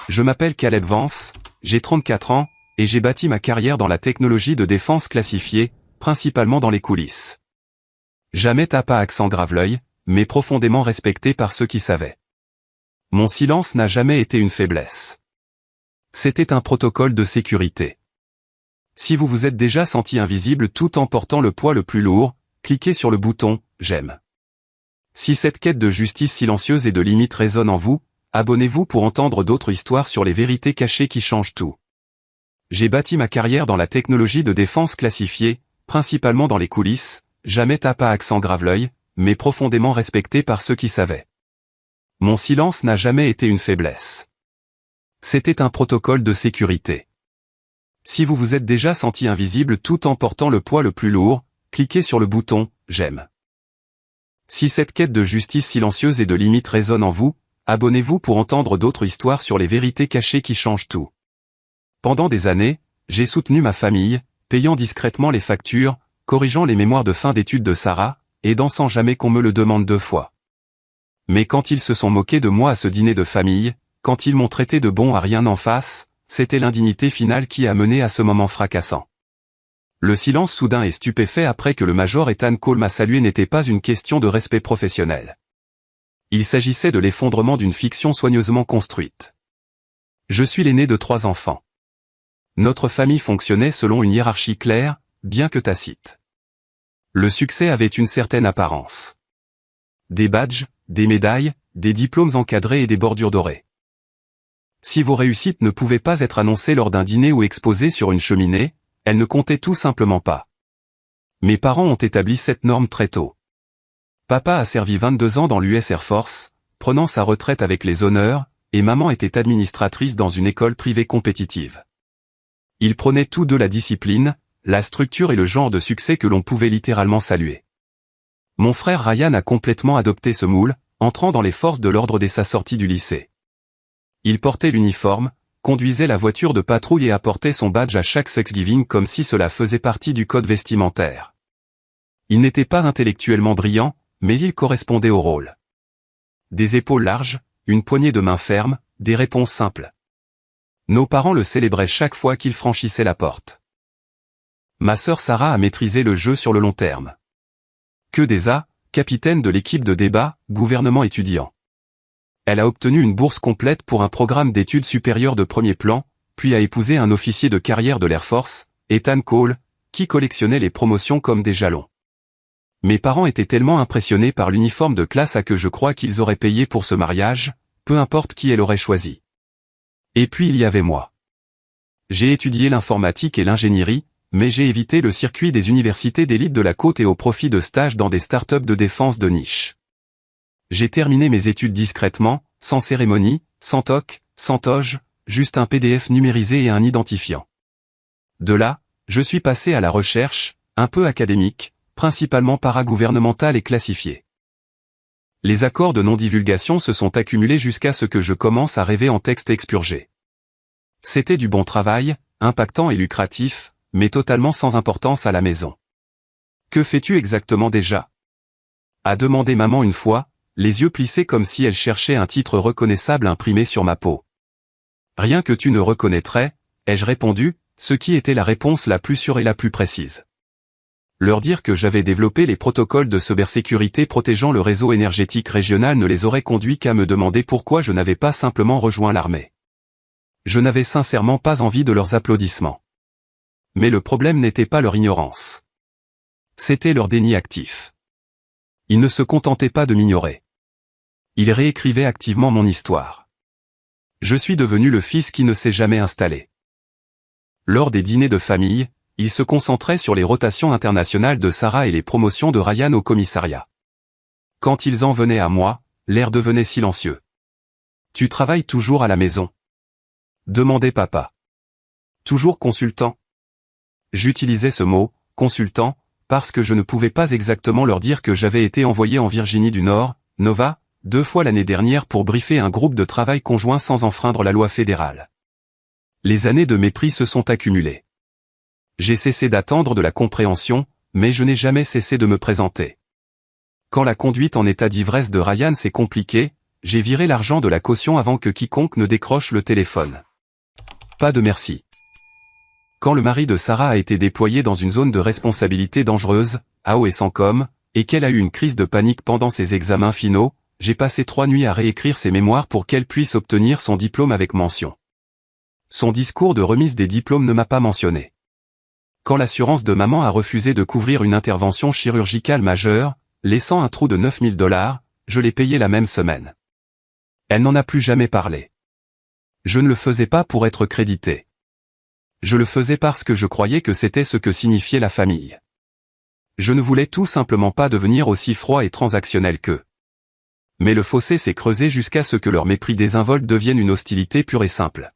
Je m'appelle Caleb Vance, j'ai 34 ans, et j'ai bâti ma carrière dans la technologie de défense classifiée, principalement dans les coulisses. Jamais tape à accent grave-l'œil, mais profondément respecté par ceux qui savaient. Mon silence n'a jamais été une faiblesse. C'était un protocole de sécurité. Si vous vous êtes déjà senti invisible tout en portant le poids le plus lourd, cliquez sur le bouton « J'aime ». Si cette quête de justice silencieuse et de limites résonne en vous, abonnez-vous pour entendre d'autres histoires sur les vérités cachées qui changent tout. J'ai bâti ma carrière dans la technologie de défense classifiée, principalement dans les coulisses, jamais tape à accent grave-l'œil, mais profondément respecté par ceux qui savaient. Mon silence n'a jamais été une faiblesse. C'était un protocole de sécurité. Si vous vous êtes déjà senti invisible tout en portant le poids le plus lourd, cliquez sur le bouton « J'aime ». Si cette quête de justice silencieuse et de limites résonne en vous, abonnez-vous pour entendre d'autres histoires sur les vérités cachées qui changent tout. Pendant des années, j'ai soutenu ma famille, payant discrètement les factures, corrigeant les mémoires de fin d'études de Sarah, aidant sans jamais qu'on me le demande 2 fois. Mais quand ils se sont moqués de moi à ce dîner de famille, quand ils m'ont traité de bon à rien en face, c'était l'indignité finale qui a mené à ce moment fracassant. Le silence soudain et stupéfait après que le major Ethan Cole m'a salué n'était pas une question de respect professionnel. Il s'agissait de l'effondrement d'une fiction soigneusement construite. Je suis l'aîné de 3 enfants. Notre famille fonctionnait selon une hiérarchie claire, bien que tacite. Le succès avait une certaine apparence. Des badges, des médailles, des diplômes encadrés et des bordures dorées. Si vos réussites ne pouvaient pas être annoncées lors d'un dîner ou exposées sur une cheminée, elles ne comptaient tout simplement pas. Mes parents ont établi cette norme très tôt. Papa a servi 22 ans dans l'US Air Force, prenant sa retraite avec les honneurs, et maman était administratrice dans une école privée compétitive. Ils prenaient tous deux la discipline, la structure et le genre de succès que l'on pouvait littéralement saluer. Mon frère Ryan a complètement adopté ce moule, entrant dans les forces de l'ordre dès sa sortie du lycée. Il portait l'uniforme, conduisait la voiture de patrouille et apportait son badge à chaque Thanksgiving comme si cela faisait partie du code vestimentaire. Il n'était pas intellectuellement brillant, mais il correspondait au rôle. Des épaules larges, une poignée de main ferme, des réponses simples. Nos parents le célébraient chaque fois qu'il franchissait la porte. Ma sœur Sarah a maîtrisé le jeu sur le long terme. Que des A, capitaine de l'équipe de débat, gouvernement étudiant. Elle a obtenu une bourse complète pour un programme d'études supérieures de premier plan, puis a épousé un officier de carrière de l'Air Force, Ethan Cole, qui collectionnait les promotions comme des jalons. Mes parents étaient tellement impressionnés par l'uniforme de classe à que je crois qu'ils auraient payé pour ce mariage, peu importe qui elle aurait choisi. Et puis il y avait moi. J'ai étudié l'informatique et l'ingénierie, mais j'ai évité le circuit des universités d'élite de la côte et au profit de stages dans des startups de défense de niche. J'ai terminé mes études discrètement, sans cérémonie, sans toc, sans toge, juste un PDF numérisé et un identifiant. De là, je suis passé à la recherche, un peu académique, principalement paragouvernementale et classifiée. Les accords de non-divulgation se sont accumulés jusqu'à ce que je commence à rêver en texte expurgé. C'était du bon travail, impactant et lucratif, mais totalement sans importance à la maison. Que fais-tu exactement déjà ? A demandé maman une fois, les yeux plissés comme si elle cherchait un titre reconnaissable imprimé sur ma peau. Rien que tu ne reconnaîtrais, ai-je répondu, ce qui était la réponse la plus sûre et la plus précise. Leur dire que j'avais développé les protocoles de cybersécurité protégeant le réseau énergétique régional ne les aurait conduits qu'à me demander pourquoi je n'avais pas simplement rejoint l'armée. Je n'avais sincèrement pas envie de leurs applaudissements. Mais le problème n'était pas leur ignorance. C'était leur déni actif. Ils ne se contentaient pas de m'ignorer. Ils réécrivaient activement mon histoire. Je suis devenu le fils qui ne s'est jamais installé. Lors des dîners de famille, ils se concentraient sur les rotations internationales de Sarah et les promotions de Ryan au commissariat. Quand ils en venaient à moi, l'air devenait silencieux. « Tu travailles toujours à la maison ?» demandait papa. « Toujours consultant ?» J'utilisais ce mot, consultant, parce que je ne pouvais pas exactement leur dire que j'avais été envoyé en Virginie du Nord, Nova, 2 fois l'année dernière pour briefer un groupe de travail conjoint sans enfreindre la loi fédérale. Les années de mépris se sont accumulées. J'ai cessé d'attendre de la compréhension, mais je n'ai jamais cessé de me présenter. Quand la conduite en état d'ivresse de Ryan s'est compliquée, j'ai viré l'argent de la caution avant que quiconque ne décroche le téléphone. Pas de merci. Quand le mari de Sarah a été déployé dans une zone de responsabilité dangereuse, à haut et sans com, et qu'elle a eu une crise de panique pendant ses examens finaux, j'ai passé 3 nuits à réécrire ses mémoires pour qu'elle puisse obtenir son diplôme avec mention. Son discours de remise des diplômes ne m'a pas mentionné. Quand l'assurance de maman a refusé de couvrir une intervention chirurgicale majeure, laissant un trou de 9 000 $, je l'ai payé la même semaine. Elle n'en a plus jamais parlé. Je ne le faisais pas pour être crédité. Je le faisais parce que je croyais que c'était ce que signifiait la famille. Je ne voulais tout simplement pas devenir aussi froid et transactionnel qu'eux. Mais le fossé s'est creusé jusqu'à ce que leur mépris désinvolte devienne une hostilité pure et simple.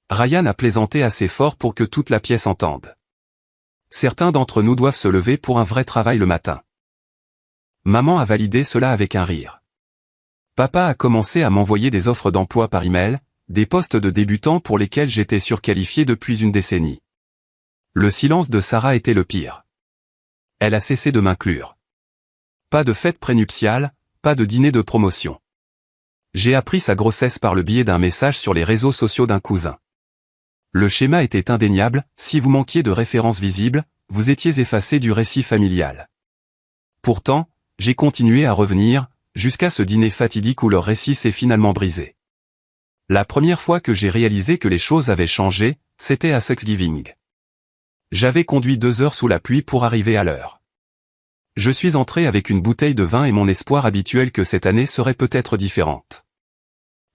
Ryan a plaisanté assez fort pour que toute la pièce entende. Certains d'entre nous doivent se lever pour un vrai travail le matin. Maman a validé cela avec un rire. Papa a commencé à m'envoyer des offres d'emploi par email, des postes de débutants pour lesquels j'étais surqualifié depuis une décennie. Le silence de Sarah était le pire. Elle a cessé de m'inclure. Pas de fête prénuptiale, pas de dîner de promotion. J'ai appris sa grossesse par le biais d'un message sur les réseaux sociaux d'un cousin. Le schéma était indéniable, si vous manquiez de références visibles, vous étiez effacé du récit familial. Pourtant, j'ai continué à revenir, jusqu'à ce dîner fatidique où leur récit s'est finalement brisé. La première fois que j'ai réalisé que les choses avaient changé, c'était à Thanksgiving. J'avais conduit 2 heures sous la pluie pour arriver à l'heure. Je suis entré avec une bouteille de vin et mon espoir habituel que cette année serait peut-être différente.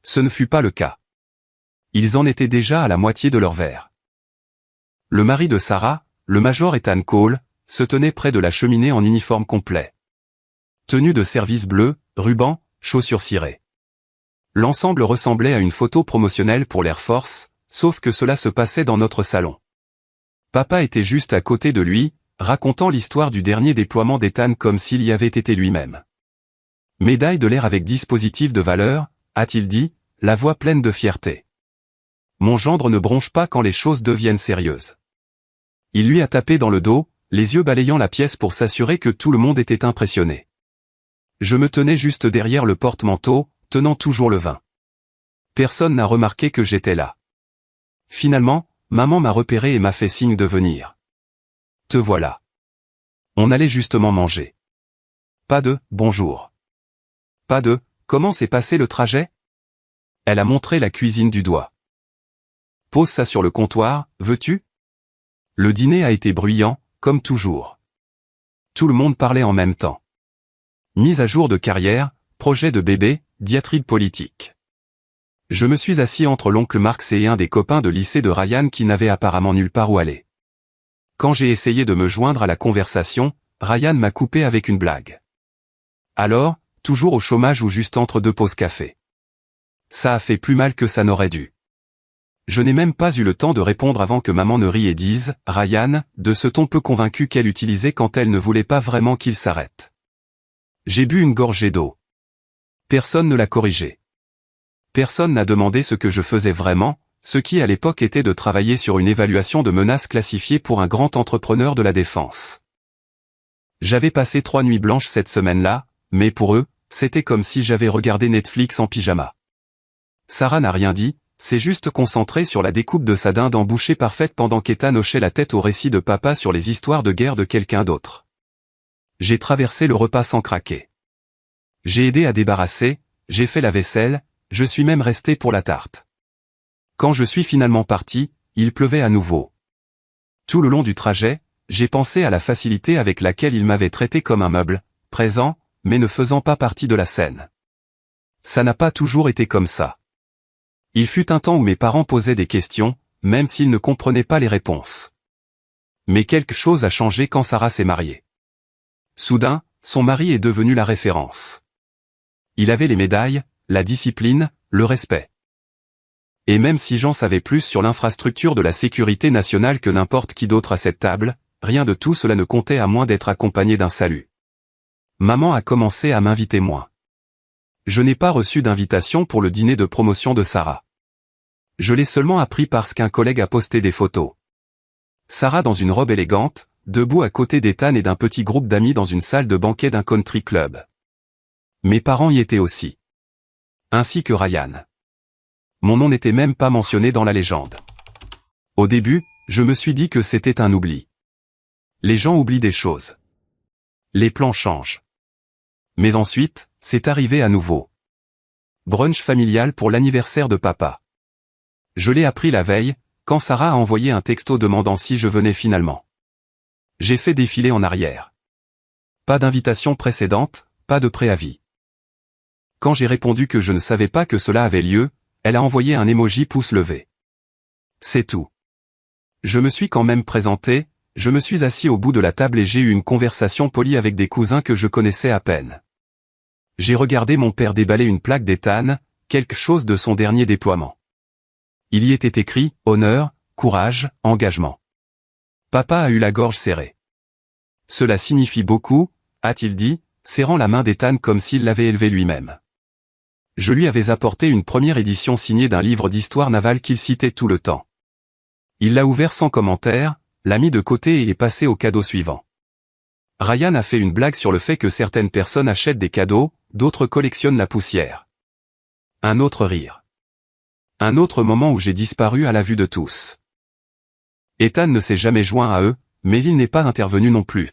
Ce ne fut pas le cas. Ils en étaient déjà à la moitié de leur verre. Le mari de Sarah, le major Ethan Cole, se tenait près de la cheminée en uniforme complet. Tenue de service bleu, ruban, chaussures cirées. L'ensemble ressemblait à une photo promotionnelle pour l'Air Force, sauf que cela se passait dans notre salon. Papa était juste à côté de lui, racontant l'histoire du dernier déploiement d'Ethan comme s'il y avait été lui-même. Médaille de l'air avec dispositif de valeur, a-t-il dit, la voix pleine de fierté. Mon gendre ne bronche pas quand les choses deviennent sérieuses. Il lui a tapé dans le dos, les yeux balayant la pièce pour s'assurer que tout le monde était impressionné. Je me tenais juste derrière le porte-manteau, tenant toujours le vin. Personne n'a remarqué que j'étais là. Finalement, maman m'a repéré et m'a fait signe de venir. Te voilà. On allait justement manger. Pas de « bonjour ». Pas de « comment s'est passé le trajet ?» Elle a montré la cuisine du doigt. Pose ça sur le comptoir, veux-tu ? Le dîner a été bruyant, comme toujours. Tout le monde parlait en même temps. Mise à jour de carrière, projet de bébé, diatribe politique. Je me suis assis entre l'oncle Marx et un des copains de lycée de Ryan qui n'avait apparemment nulle part où aller. Quand j'ai essayé de me joindre à la conversation, Ryan m'a coupé avec une blague. Alors, toujours au chômage ou juste entre 2 pauses café. Ça a fait plus mal que ça n'aurait dû. Je n'ai même pas eu le temps de répondre avant que maman ne rie et dise, Ryan, de ce ton peu convaincu qu'elle utilisait quand elle ne voulait pas vraiment qu'il s'arrête. J'ai bu une gorgée d'eau. Personne ne l'a corrigé. Personne n'a demandé ce que je faisais vraiment, ce qui à l'époque était de travailler sur une évaluation de menaces classifiées pour un grand entrepreneur de la défense. J'avais passé 3 nuits blanches cette semaine-là, mais pour eux, c'était comme si j'avais regardé Netflix en pyjama. Sarah n'a rien dit, s'est juste concentrée sur la découpe de sa dinde en bouchée parfaite pendant qu'Ethan hochait la tête au récit de papa sur les histoires de guerre de quelqu'un d'autre. J'ai traversé le repas sans craquer. J'ai aidé à débarrasser, j'ai fait la vaisselle, je suis même resté pour la tarte. Quand je suis finalement parti, il pleuvait à nouveau. Tout le long du trajet, j'ai pensé à la facilité avec laquelle il m'avait traité comme un meuble, présent, mais ne faisant pas partie de la scène. Ça n'a pas toujours été comme ça. Il fut un temps où mes parents posaient des questions, même s'ils ne comprenaient pas les réponses. Mais quelque chose a changé quand Sarah s'est mariée. Soudain, son mari est devenu la référence. Il avait les médailles, la discipline, le respect. Et même si j'en savais plus sur l'infrastructure de la sécurité nationale que n'importe qui d'autre à cette table, rien de tout cela ne comptait à moins d'être accompagné d'un salut. Maman a commencé à m'inviter moins. Je n'ai pas reçu d'invitation pour le dîner de promotion de Sarah. Je l'ai seulement appris parce qu'un collègue a posté des photos. Sarah dans une robe élégante, debout à côté d'Ethan et d'un petit groupe d'amis dans une salle de banquet d'un country club. Mes parents y étaient aussi. Ainsi que Ryan. Mon nom n'était même pas mentionné dans la légende. Au début, je me suis dit que c'était un oubli. Les gens oublient des choses. Les plans changent. Mais ensuite, c'est arrivé à nouveau. Brunch familial pour l'anniversaire de papa. Je l'ai appris la veille, quand Sarah a envoyé un texto demandant si je venais finalement. J'ai fait défiler en arrière. Pas d'invitation précédente, pas de préavis. Quand j'ai répondu que je ne savais pas que cela avait lieu, elle a envoyé un emoji pouce levé. C'est tout. Je me suis quand même présenté, je me suis assis au bout de la table et j'ai eu une conversation polie avec des cousins que je connaissais à peine. J'ai regardé mon père déballer une plaque d'Ethan, quelque chose de son dernier déploiement. Il y était écrit « Honneur, courage, engagement ». Papa a eu la gorge serrée. « Cela signifie beaucoup », a-t-il dit, serrant la main d'Ethan comme s'il l'avait élevé lui-même. Je lui avais apporté une première édition signée d'un livre d'histoire navale qu'il citait tout le temps. Il l'a ouvert sans commentaire, l'a mis de côté et est passé au cadeau suivant. Ryan a fait une blague sur le fait que certaines personnes achètent des cadeaux, d'autres collectionnent la poussière. Un autre rire. Un autre moment où j'ai disparu à la vue de tous. Ethan ne s'est jamais joint à eux, mais il n'est pas intervenu non plus.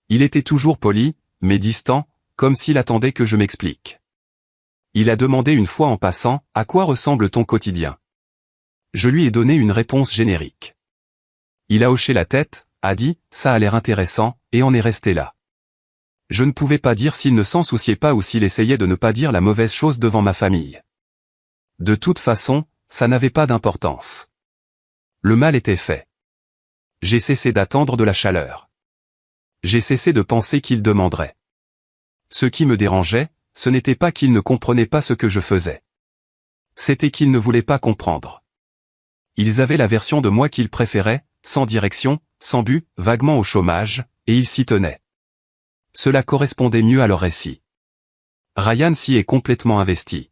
Il était toujours poli, mais distant, comme s'il attendait que je m'explique. Il a demandé une fois en passant, « À quoi ressemble ton quotidien ?» Je lui ai donné une réponse générique. Il a hoché la tête, a dit, « Ça a l'air intéressant », et en est resté là. Je ne pouvais pas dire s'il ne s'en souciait pas ou s'il essayait de ne pas dire la mauvaise chose devant ma famille. De toute façon, ça n'avait pas d'importance. Le mal était fait. J'ai cessé d'attendre de la chaleur. J'ai cessé de penser qu'il demanderait. Ce qui me dérangeait, ce n'était pas qu'il ne comprenait pas ce que je faisais. C'était qu'il ne voulait pas comprendre. Ils avaient la version de moi qu'ils préféraient, sans direction, sans but, vaguement au chômage, et ils s'y tenaient. Cela correspondait mieux à leur récit. Ryan s'y est complètement investi.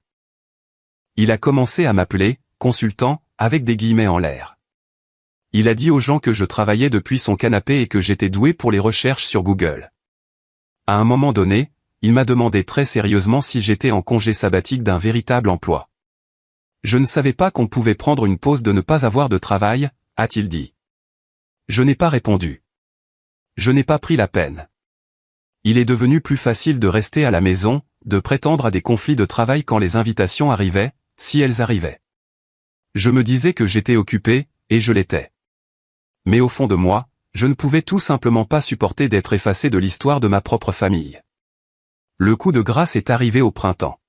Il a commencé à m'appeler « consultant » avec des guillemets en l'air. Il a dit aux gens que je travaillais depuis son canapé et que j'étais doué pour les recherches sur Google. À un moment donné, il m'a demandé très sérieusement si j'étais en congé sabbatique d'un véritable emploi. Je ne savais pas qu'on pouvait prendre une pause de ne pas avoir de travail, a-t-il dit. Je n'ai pas répondu. Je n'ai pas pris la peine. Il est devenu plus facile de rester à la maison, de prétendre à des conflits de travail quand les invitations arrivaient, si elles arrivaient. Je me disais que j'étais occupé, et je l'étais. Mais au fond de moi, je ne pouvais tout simplement pas supporter d'être effacé de l'histoire de ma propre famille. Le coup de grâce est arrivé au printemps.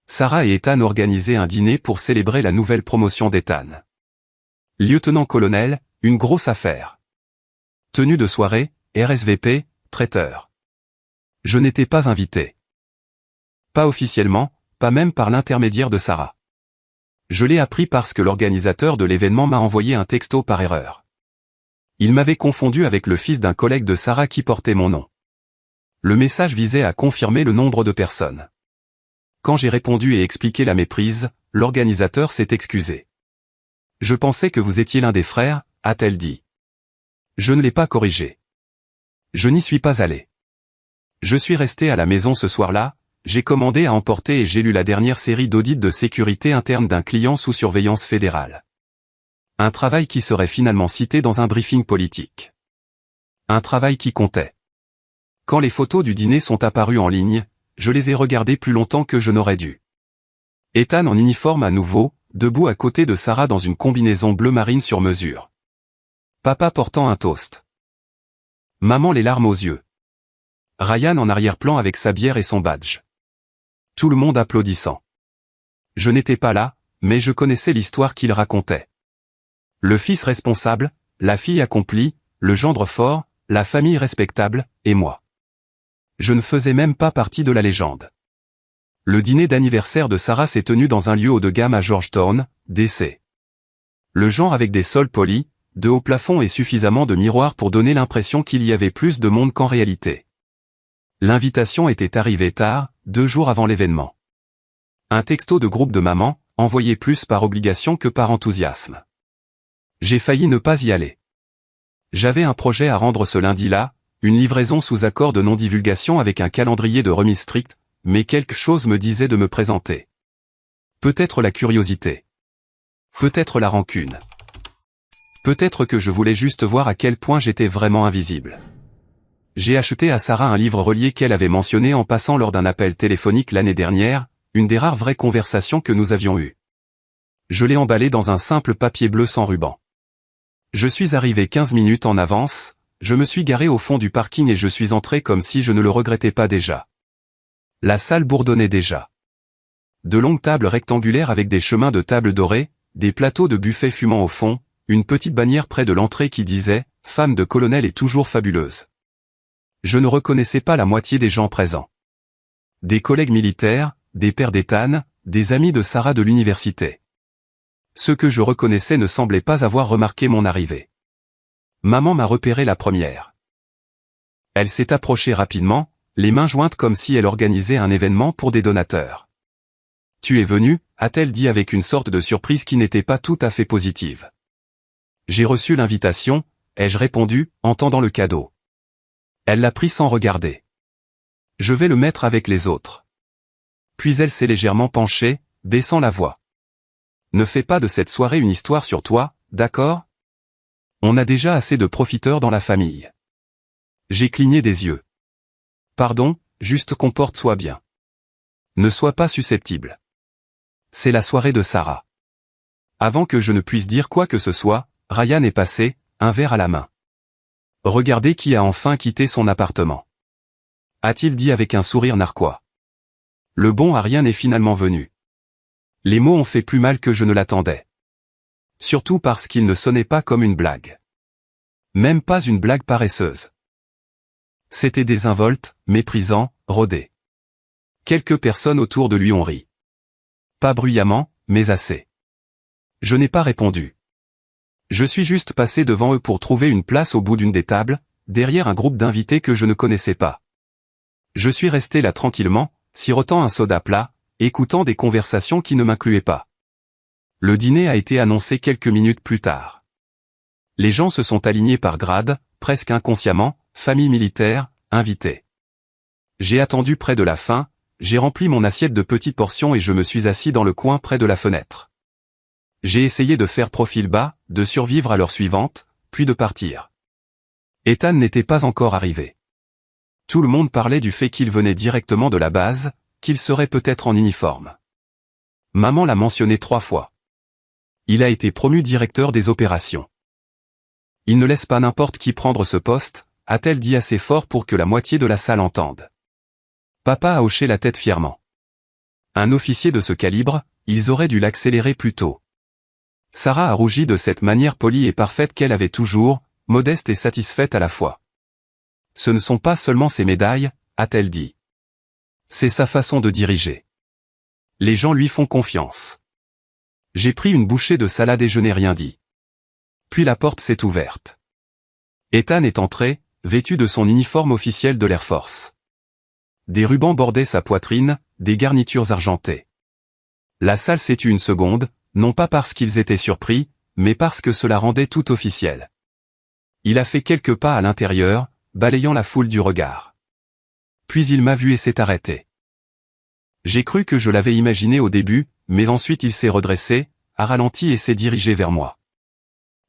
Sarah et Ethan organisaient un dîner pour célébrer la nouvelle promotion d'Ethan. Lieutenant-colonel, une grosse affaire. Tenue de soirée, RSVP, traiteur. Je n'étais pas invité. Pas officiellement, pas même par l'intermédiaire de Sarah. Je l'ai appris parce que l'organisateur de l'événement m'a envoyé un texto par erreur. Il m'avait confondu avec le fils d'un collègue de Sarah qui portait mon nom. Le message visait à confirmer le nombre de personnes. Quand j'ai répondu et expliqué la méprise, l'organisateur s'est excusé. « Je pensais que vous étiez l'un des frères », a-t-elle dit. Je ne l'ai pas corrigé. Je n'y suis pas allé. Je suis resté à la maison ce soir-là, j'ai commandé à emporter et j'ai lu la dernière série d'audits de sécurité interne d'un client sous surveillance fédérale. Un travail qui serait finalement cité dans un briefing politique. Un travail qui comptait. Quand les photos du dîner sont apparues en ligne, je les ai regardées plus longtemps que je n'aurais dû. Ethan en uniforme à nouveau, debout à côté de Sarah dans une combinaison bleu marine sur mesure. Papa portant un toast. Maman les larmes aux yeux. Ryan en arrière-plan avec sa bière et son badge. Tout le monde applaudissant. Je n'étais pas là, mais je connaissais l'histoire qu'il racontait. Le fils responsable, la fille accomplie, le gendre fort, la famille respectable, et moi. Je ne faisais même pas partie de la légende. Le dîner d'anniversaire de Sarah s'est tenu dans un lieu haut de gamme à Georgetown, DC. Le genre avec des sols polis, de hauts plafonds et suffisamment de miroirs pour donner l'impression qu'il y avait plus de monde qu'en réalité. L'invitation était arrivée tard, 2 jours avant l'événement. Un texto de groupe de maman, envoyé plus par obligation que par enthousiasme. J'ai failli ne pas y aller. J'avais un projet à rendre ce lundi-là, une livraison sous accord de non-divulgation avec un calendrier de remise strict, mais quelque chose me disait de me présenter. Peut-être la curiosité. Peut-être la rancune. Peut-être que je voulais juste voir à quel point j'étais vraiment invisible. J'ai acheté à Sarah un livre relié qu'elle avait mentionné en passant lors d'un appel téléphonique l'année dernière, une des rares vraies conversations que nous avions eues. Je l'ai emballé dans un simple papier bleu sans ruban. Je suis arrivé 15 minutes en avance, je me suis garé au fond du parking et je suis entré comme si je ne le regrettais pas déjà. La salle bourdonnait déjà. De longues tables rectangulaires avec des chemins de table dorés, des plateaux de buffet fumant au fond, une petite bannière près de l'entrée qui disait « Femme de colonel est toujours fabuleuse ». Je ne reconnaissais pas la moitié des gens présents. Des collègues militaires, des pères d'Ethan, des amis de Sarah de l'université. Ceux que je reconnaissais ne semblaient pas avoir remarqué mon arrivée. Maman m'a repéré la première. Elle s'est approchée rapidement, les mains jointes comme si elle organisait un événement pour des donateurs. « Tu es venu ?» a-t-elle dit avec une sorte de surprise qui n'était pas tout à fait positive. J'ai reçu l'invitation, ai-je répondu, en tendant le cadeau. Elle l'a pris sans regarder. Je vais le mettre avec les autres. Puis elle s'est légèrement penchée, baissant la voix. Ne fais pas de cette soirée une histoire sur toi, d'accord? On a déjà assez de profiteurs dans la famille. J'ai cligné des yeux. Pardon, juste comporte-toi bien. Ne sois pas susceptible. C'est la soirée de Sarah. Avant que je ne puisse dire quoi que ce soit, Ryan est passé, un verre à la main. Regardez qui a enfin quitté son appartement. A-t-il dit avec un sourire narquois. Le bon Ryan est finalement venu. Les mots ont fait plus mal que je ne l'attendais. Surtout parce qu'il ne sonnait pas comme une blague. Même pas une blague paresseuse. C'était désinvolte, méprisant, rodé. Quelques personnes autour de lui ont ri. Pas bruyamment, mais assez. Je n'ai pas répondu. Je suis juste passé devant eux pour trouver une place au bout d'une des tables, derrière un groupe d'invités que je ne connaissais pas. Je suis resté là tranquillement, sirotant un soda plat, écoutant des conversations qui ne m'incluaient pas. Le dîner a été annoncé quelques minutes plus tard. Les gens se sont alignés par grade, presque inconsciemment, famille militaire, invités. J'ai attendu près de la fin, j'ai rempli mon assiette de petites portions et je me suis assis dans le coin près de la fenêtre. J'ai essayé de faire profil bas, de survivre à l'heure suivante, puis de partir. Ethan n'était pas encore arrivé. Tout le monde parlait du fait qu'il venait directement de la base, qu'il serait peut-être en uniforme. Maman l'a mentionné 3 fois. Il a été promu directeur des opérations. Il ne laisse pas n'importe qui prendre ce poste, a-t-elle dit assez fort pour que la moitié de la salle entende. Papa a hoché la tête fièrement. Un officier de ce calibre, ils auraient dû l'accélérer plus tôt. Sarah a rougi de cette manière polie et parfaite qu'elle avait toujours, modeste et satisfaite à la fois. Ce ne sont pas seulement ses médailles, a-t-elle dit. C'est sa façon de diriger. Les gens lui font confiance. J'ai pris une bouchée de salade et je n'ai rien dit. Puis la porte s'est ouverte. Ethan est entré, vêtu de son uniforme officiel de l'Air Force. Des rubans bordaient sa poitrine, des garnitures argentées. La salle s'est tue une seconde, non pas parce qu'ils étaient surpris, mais parce que cela rendait tout officiel. Il a fait quelques pas à l'intérieur, balayant la foule du regard. Puis il m'a vu et s'est arrêté. J'ai cru que je l'avais imaginé au début, mais ensuite il s'est redressé, a ralenti et s'est dirigé vers moi.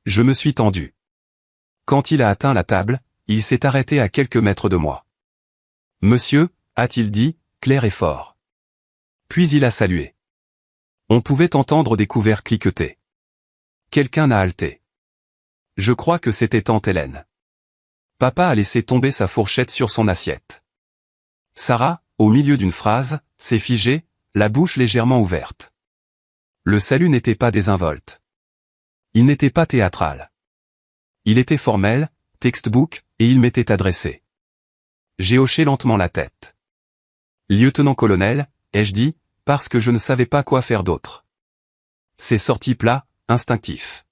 Je me suis tendu. Quand il a atteint la table, il s'est arrêté à quelques mètres de moi. « Monsieur » a-t-il dit, clair et fort. Puis il a salué. On pouvait entendre des couverts cliqueter. Quelqu'un a halté. Je crois que c'était tante Hélène. Papa a laissé tomber sa fourchette sur son assiette. Sarah, au milieu d'une phrase, s'est figée, la bouche légèrement ouverte. Le salut n'était pas désinvolte. Il n'était pas théâtral. Il était formel, textbook, et il m'était adressé. J'ai hoché lentement la tête. Lieutenant-colonel, ai-je dit, parce que je ne savais pas quoi faire d'autre. C'est sorti plat, instinctif.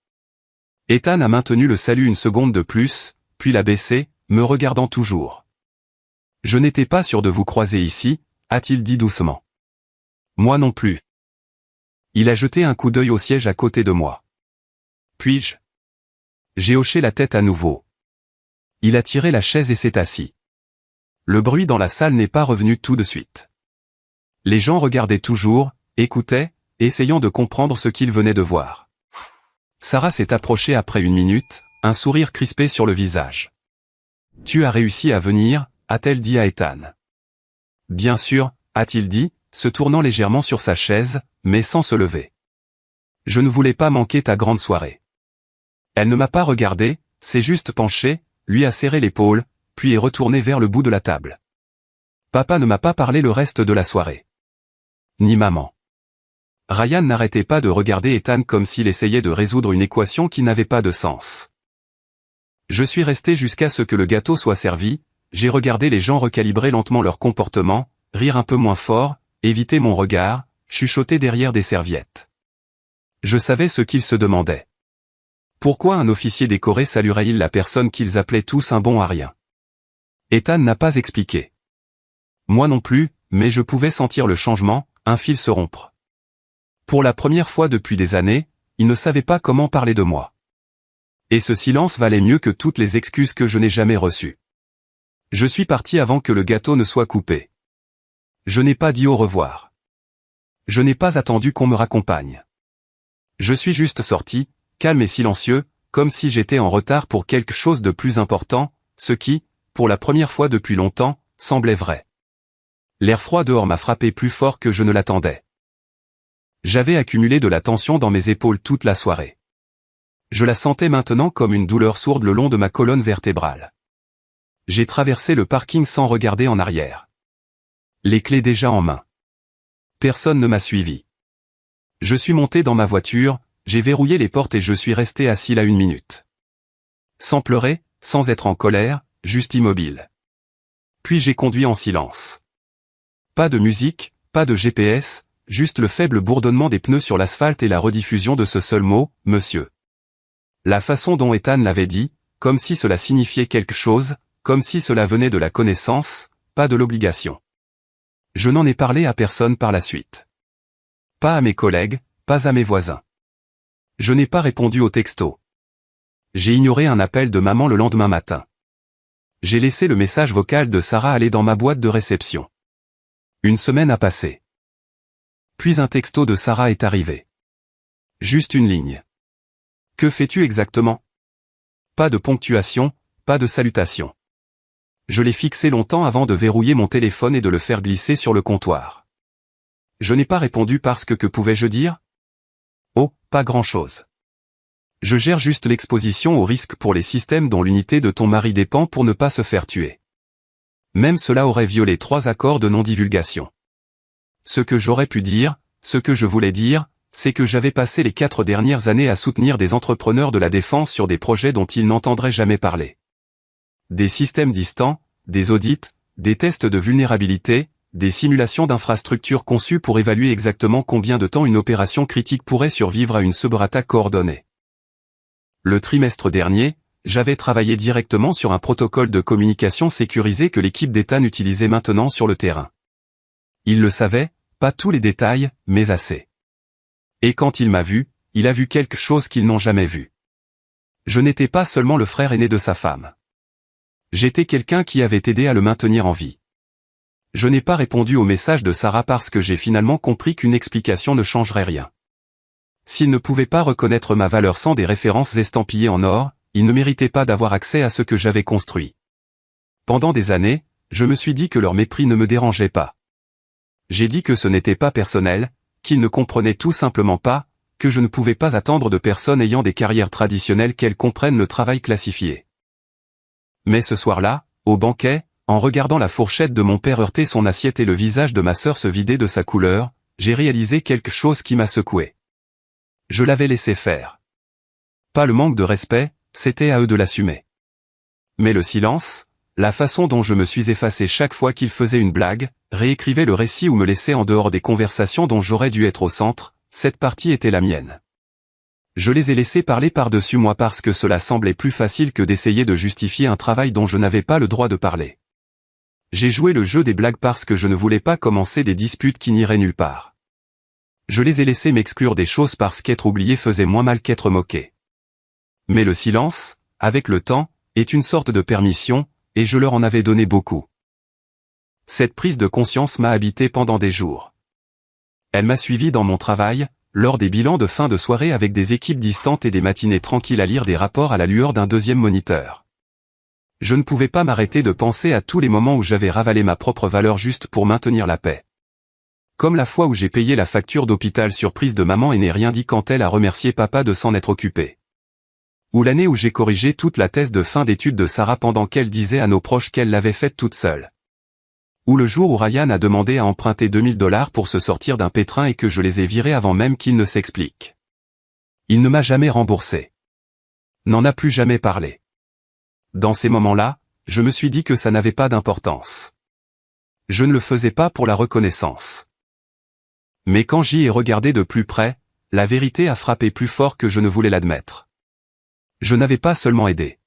Ethan a maintenu le salut une seconde de plus, puis l'a baissé, me regardant toujours. Je n'étais pas sûr de vous croiser ici, a-t-il dit doucement. Moi non plus. Il a jeté un coup d'œil au siège à côté de moi. Puis-je? J'ai hoché la tête à nouveau. Il a tiré la chaise et s'est assis. Le bruit dans la salle n'est pas revenu tout de suite. Les gens regardaient toujours, écoutaient, essayant de comprendre ce qu'il venait de voir. Sarah s'est approchée après une minute, un sourire crispé sur le visage. « Tu as réussi à venir ?» a-t-elle dit à Ethan. « Bien sûr » a-t-il dit, se tournant légèrement sur sa chaise, mais sans se lever. « Je ne voulais pas manquer ta grande soirée. » Elle ne m'a pas regardé, s'est juste penchée, lui a serré l'épaule, puis est retournée vers le bout de la table. Papa ne m'a pas parlé le reste de la soirée. Ni maman. Ryan n'arrêtait pas de regarder Ethan comme s'il essayait de résoudre une équation qui n'avait pas de sens. Je suis resté jusqu'à ce que le gâteau soit servi, j'ai regardé les gens recalibrer lentement leur comportement, rire un peu moins fort, éviter mon regard, chuchoter derrière des serviettes. Je savais ce qu'ils se demandaient. Pourquoi un officier décoré saluerait-il la personne qu'ils appelaient tous un bon à rien? Ethan n'a pas expliqué. Moi non plus, mais je pouvais sentir le changement, un fil se rompre. Pour la première fois depuis des années, il ne savait pas comment parler de moi. Et ce silence valait mieux que toutes les excuses que je n'ai jamais reçues. Je suis parti avant que le gâteau ne soit coupé. Je n'ai pas dit au revoir. Je n'ai pas attendu qu'on me raccompagne. Je suis juste sorti, calme et silencieux, comme si j'étais en retard pour quelque chose de plus important, ce qui, pour la première fois depuis longtemps, semblait vrai. L'air froid dehors m'a frappé plus fort que je ne l'attendais. J'avais accumulé de la tension dans mes épaules toute la soirée. Je la sentais maintenant comme une douleur sourde le long de ma colonne vertébrale. J'ai traversé le parking sans regarder en arrière. Les clés déjà en main. Personne ne m'a suivi. Je suis monté dans ma voiture, j'ai verrouillé les portes et je suis resté assis là 1 minute. Sans pleurer, sans être en colère, juste immobile. Puis j'ai conduit en silence. Pas de musique, pas de GPS, juste le faible bourdonnement des pneus sur l'asphalte et la rediffusion de ce seul mot, monsieur. La façon dont Ethan l'avait dit, comme si cela signifiait quelque chose, comme si cela venait de la connaissance, pas de l'obligation. Je n'en ai parlé à personne par la suite. Pas à mes collègues, pas à mes voisins. Je n'ai pas répondu au texto. J'ai ignoré un appel de maman le lendemain matin. J'ai laissé le message vocal de Sarah aller dans ma boîte de réception. 1 semaine a passé. Puis un texto de Sarah est arrivé. Juste une ligne. Que fais-tu exactement? Pas de ponctuation, pas de salutation. Je l'ai fixé longtemps avant de verrouiller mon téléphone et de le faire glisser sur le comptoir. Je n'ai pas répondu parce que pouvais-je dire? Oh, pas grand-chose. Je gère juste l'exposition au risque pour les systèmes dont l'unité de ton mari dépend pour ne pas se faire tuer. Même cela aurait violé 3 accords de non-divulgation. Ce que j'aurais pu dire, ce que je voulais dire, c'est que j'avais passé les 4 dernières années à soutenir des entrepreneurs de la défense sur des projets dont ils n'entendraient jamais parler. Des systèmes distants, des audits, des tests de vulnérabilité, des simulations d'infrastructures conçues pour évaluer exactement combien de temps une opération critique pourrait survivre à une cyberattaque coordonnée. Le trimestre dernier, j'avais travaillé directement sur un protocole de communication sécurisé que l'équipe d'Ethan utilisait maintenant sur le terrain. Il le savait, pas tous les détails, mais assez. Et quand il m'a vu, il a vu quelque chose qu'ils n'ont jamais vu. Je n'étais pas seulement le frère aîné de sa femme. J'étais quelqu'un qui avait aidé à le maintenir en vie. Je n'ai pas répondu au message de Sarah parce que j'ai finalement compris qu'une explication ne changerait rien. S'il ne pouvait pas reconnaître ma valeur sans des références estampillées en or, il ne méritait pas d'avoir accès à ce que j'avais construit. Pendant des années, je me suis dit que leur mépris ne me dérangeait pas. J'ai dit que ce n'était pas personnel, qu'ils ne comprenaient tout simplement pas, que je ne pouvais pas attendre de personnes ayant des carrières traditionnelles qu'elles comprennent le travail classifié. Mais ce soir-là, au banquet, en regardant la fourchette de mon père heurter son assiette et le visage de ma sœur se vider de sa couleur, j'ai réalisé quelque chose qui m'a secoué. Je l'avais laissé faire. Pas le manque de respect, c'était à eux de l'assumer. Mais le silence, la façon dont je me suis effacé chaque fois qu'ils faisaient une blague, réécrivaient le récit ou me laissaient en dehors des conversations dont j'aurais dû être au centre, cette partie était la mienne. Je les ai laissés parler par-dessus moi parce que cela semblait plus facile que d'essayer de justifier un travail dont je n'avais pas le droit de parler. J'ai joué le jeu des blagues parce que je ne voulais pas commencer des disputes qui n'iraient nulle part. Je les ai laissés m'exclure des choses parce qu'être oublié faisait moins mal qu'être moqué. Mais le silence, avec le temps, est une sorte de permission, et je leur en avais donné beaucoup. Cette prise de conscience m'a habité pendant des jours. Elle m'a suivi dans mon travail, lors des bilans de fin de soirée avec des équipes distantes et des matinées tranquilles à lire des rapports à la lueur d'un deuxième moniteur. Je ne pouvais pas m'arrêter de penser à tous les moments où j'avais ravalé ma propre valeur juste pour maintenir la paix. Comme la fois où j'ai payé la facture d'hôpital surprise de maman et n'ai rien dit quand elle a remercié papa de s'en être occupé. Ou l'année où j'ai corrigé toute la thèse de fin d'études de Sarah pendant qu'elle disait à nos proches qu'elle l'avait faite toute seule. Ou le jour où Ryan a demandé à emprunter $2000 pour se sortir d'un pétrin et que je les ai virés avant même qu'il ne s'explique. Il ne m'a jamais remboursé. N'en a plus jamais parlé. Dans ces moments-là, je me suis dit que ça n'avait pas d'importance. Je ne le faisais pas pour la reconnaissance. Mais quand j'y ai regardé de plus près, la vérité a frappé plus fort que je ne voulais l'admettre. Je n'avais pas seulement aidé.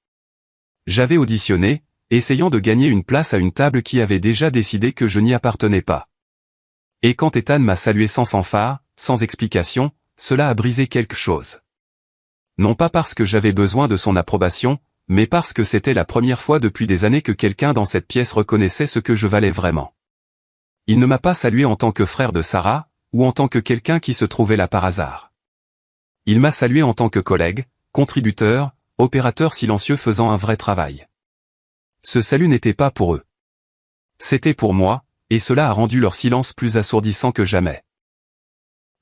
J'avais auditionné, essayant de gagner une place à une table qui avait déjà décidé que je n'y appartenais pas. Et quand Ethan m'a salué sans fanfare, sans explication, cela a brisé quelque chose. Non pas parce que j'avais besoin de son approbation, mais parce que c'était la première fois depuis des années que quelqu'un dans cette pièce reconnaissait ce que je valais vraiment. Il ne m'a pas salué en tant que frère de Sarah, ou en tant que quelqu'un qui se trouvait là par hasard. Il m'a salué en tant que collègue, contributeur, opérateur silencieux faisant un vrai travail. Ce salut n'était pas pour eux. C'était pour moi, et cela a rendu leur silence plus assourdissant que jamais.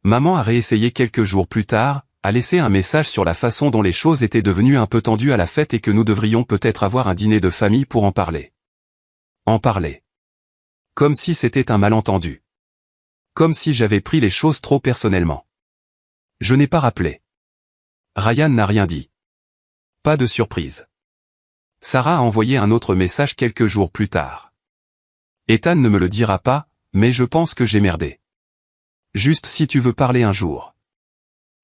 Maman a réessayé quelques jours plus tard, a laissé un message sur la façon dont les choses étaient devenues un peu tendues à la fête et que nous devrions peut-être avoir un dîner de famille pour en parler. En parler. Comme si c'était un malentendu. Comme si j'avais pris les choses trop personnellement. Je n'ai pas rappelé. Ryan n'a rien dit. Pas de surprise. Sarah a envoyé un autre message quelques jours plus tard. Ethan ne me le dira pas, mais je pense que j'ai merdé. Juste si tu veux parler un jour.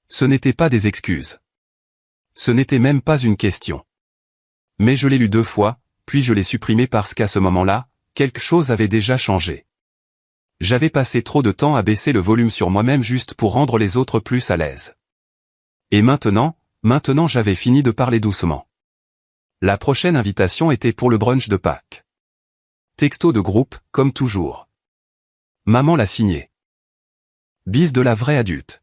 Ce n'était pas des excuses. Ce n'était même pas une question. Mais je l'ai lu 2 fois, puis je l'ai supprimé parce qu'à ce moment-là, quelque chose avait déjà changé. J'avais passé trop de temps à baisser le volume sur moi-même juste pour rendre les autres plus à l'aise. Et maintenant j'avais fini de parler doucement. La prochaine invitation était pour le brunch de Pâques. Texto de groupe, comme toujours. Maman l'a signé. Bise de la vraie adulte.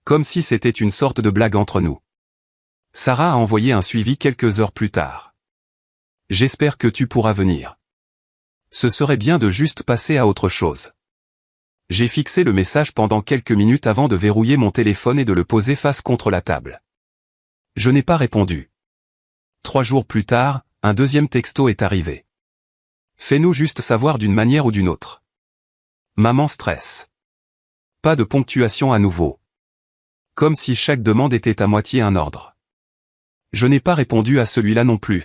Comme si c'était une sorte de blague entre nous. Sarah a envoyé un suivi quelques heures plus tard. J'espère que tu pourras venir. Ce serait bien de juste passer à autre chose. J'ai fixé le message pendant quelques minutes avant de verrouiller mon téléphone et de le poser face contre la table. Je n'ai pas répondu. 3 jours plus tard, un deuxième texto est arrivé. Fais-nous juste savoir d'une manière ou d'une autre. Maman stresse. Pas de ponctuation à nouveau. Comme si chaque demande était à moitié un ordre. Je n'ai pas répondu à celui-là non plus.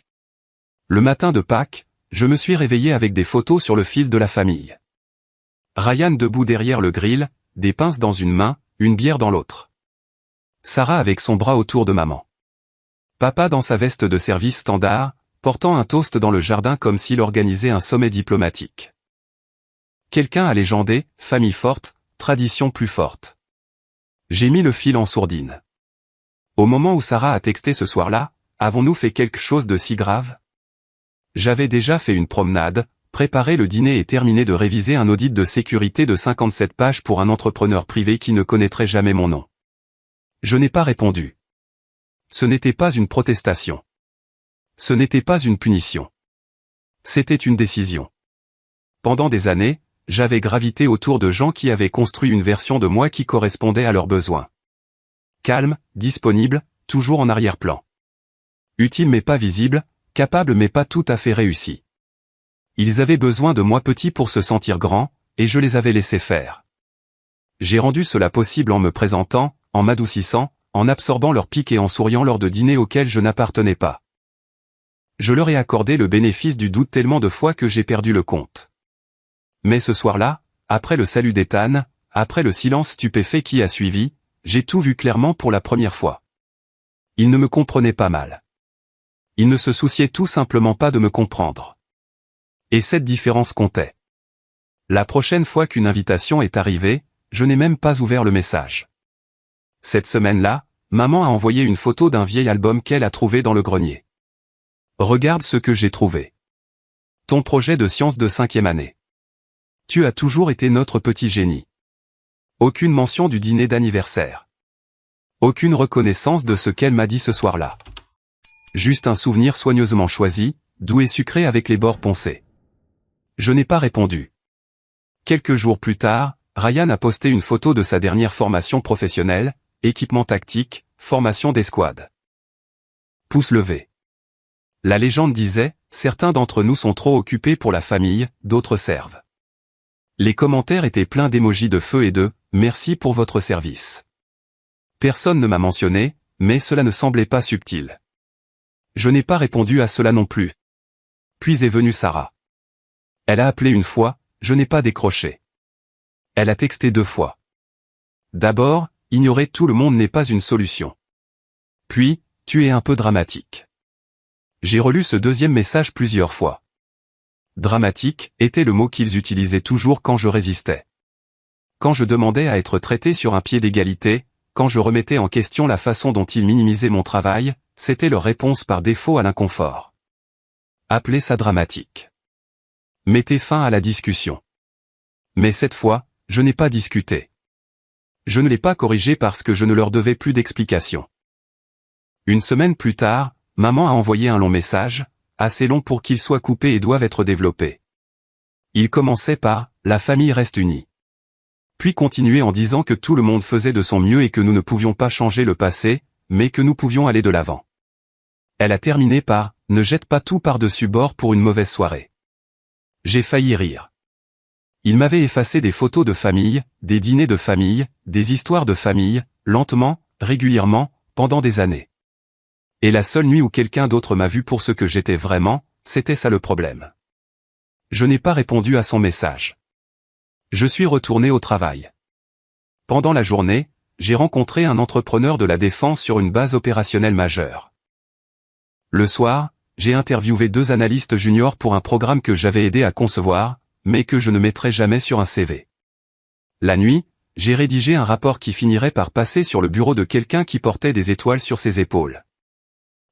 Le matin de Pâques, je me suis réveillé avec des photos sur le fil de la famille. Ryan debout derrière le grill, des pinces dans une main, une bière dans l'autre. Sarah avec son bras autour de maman. Papa dans sa veste de service standard, portant un toast dans le jardin comme s'il organisait un sommet diplomatique. Quelqu'un a légendé, famille forte, tradition plus forte. J'ai mis le fil en sourdine. Au moment où Sarah a texté ce soir-là, avons-nous fait quelque chose de si grave? J'avais déjà fait une promenade, préparé le dîner et terminé de réviser un audit de sécurité de 57 pages pour un entrepreneur privé qui ne connaîtrait jamais mon nom. Je n'ai pas répondu. Ce n'était pas une protestation. Ce n'était pas une punition. C'était une décision. Pendant des années, j'avais gravité autour de gens qui avaient construit une version de moi qui correspondait à leurs besoins. Calme, disponible, toujours en arrière-plan. Utile mais pas visible, capable mais pas tout à fait réussi. Ils avaient besoin de moi petit pour se sentir grand, et je les avais laissés faire. J'ai rendu cela possible en me présentant, en m'adoucissant, en absorbant leurs piques et en souriant lors de dîners auxquels je n'appartenais pas. Je leur ai accordé le bénéfice du doute tellement de fois que j'ai perdu le compte. Mais ce soir-là, après le salut d'Ethan, après le silence stupéfait qui a suivi, j'ai tout vu clairement pour la première fois. Ils ne me comprenaient pas mal. Ils ne se souciaient tout simplement pas de me comprendre. Et cette différence comptait. La prochaine fois qu'une invitation est arrivée, je n'ai même pas ouvert le message. Cette semaine-là, maman a envoyé une photo d'un vieil album qu'elle a trouvé dans le grenier. Regarde ce que j'ai trouvé. Ton projet de sciences de 5e année. Tu as toujours été notre petit génie. Aucune mention du dîner d'anniversaire. Aucune reconnaissance de ce qu'elle m'a dit ce soir-là. Juste un souvenir soigneusement choisi, doux et sucré avec les bords poncés. Je n'ai pas répondu. Quelques jours plus tard, Ryan a posté une photo de sa dernière formation professionnelle, équipement tactique, formation d'escouade. Pouce levé. La légende disait, certains d'entre nous sont trop occupés pour la famille, d'autres servent. Les commentaires étaient pleins d'émojis de feu et de « merci pour votre service ». Personne ne m'a mentionné, mais cela ne semblait pas subtil. Je n'ai pas répondu à cela non plus. Puis est venue Sarah. Elle a appelé une fois, je n'ai pas décroché. Elle a texté 2 fois. D'abord, ignorer tout le monde n'est pas une solution. Puis, tu es un peu dramatique. J'ai relu ce deuxième message plusieurs fois. Dramatique était le mot qu'ils utilisaient toujours quand je résistais. Quand je demandais à être traité sur un pied d'égalité, quand je remettais en question la façon dont ils minimisaient mon travail, c'était leur réponse par défaut à l'inconfort. Appelez ça dramatique. Mettez fin à la discussion. Mais cette fois, je n'ai pas discuté. Je ne l'ai pas corrigé parce que je ne leur devais plus d'explications. Une semaine plus tard, maman a envoyé un long message, assez long pour qu'il soit coupé et doive être développé. Il commençait par « La famille reste unie ». Puis continuait en disant que tout le monde faisait de son mieux et que nous ne pouvions pas changer le passé, mais que nous pouvions aller de l'avant. Elle a terminé par « Ne jette pas tout par-dessus bord pour une mauvaise soirée ». J'ai failli rire. Il m'avait effacé des photos de famille, des dîners de famille, des histoires de famille, lentement, régulièrement, pendant des années. Et la seule nuit où quelqu'un d'autre m'a vu pour ce que j'étais vraiment, c'était ça le problème. Je n'ai pas répondu à son message. Je suis retourné au travail. Pendant la journée, j'ai rencontré un entrepreneur de la défense sur une base opérationnelle majeure. Le soir, j'ai interviewé 2 analystes juniors pour un programme que j'avais aidé à concevoir, mais que je ne mettrai jamais sur un CV. La nuit, j'ai rédigé un rapport qui finirait par passer sur le bureau de quelqu'un qui portait des étoiles sur ses épaules.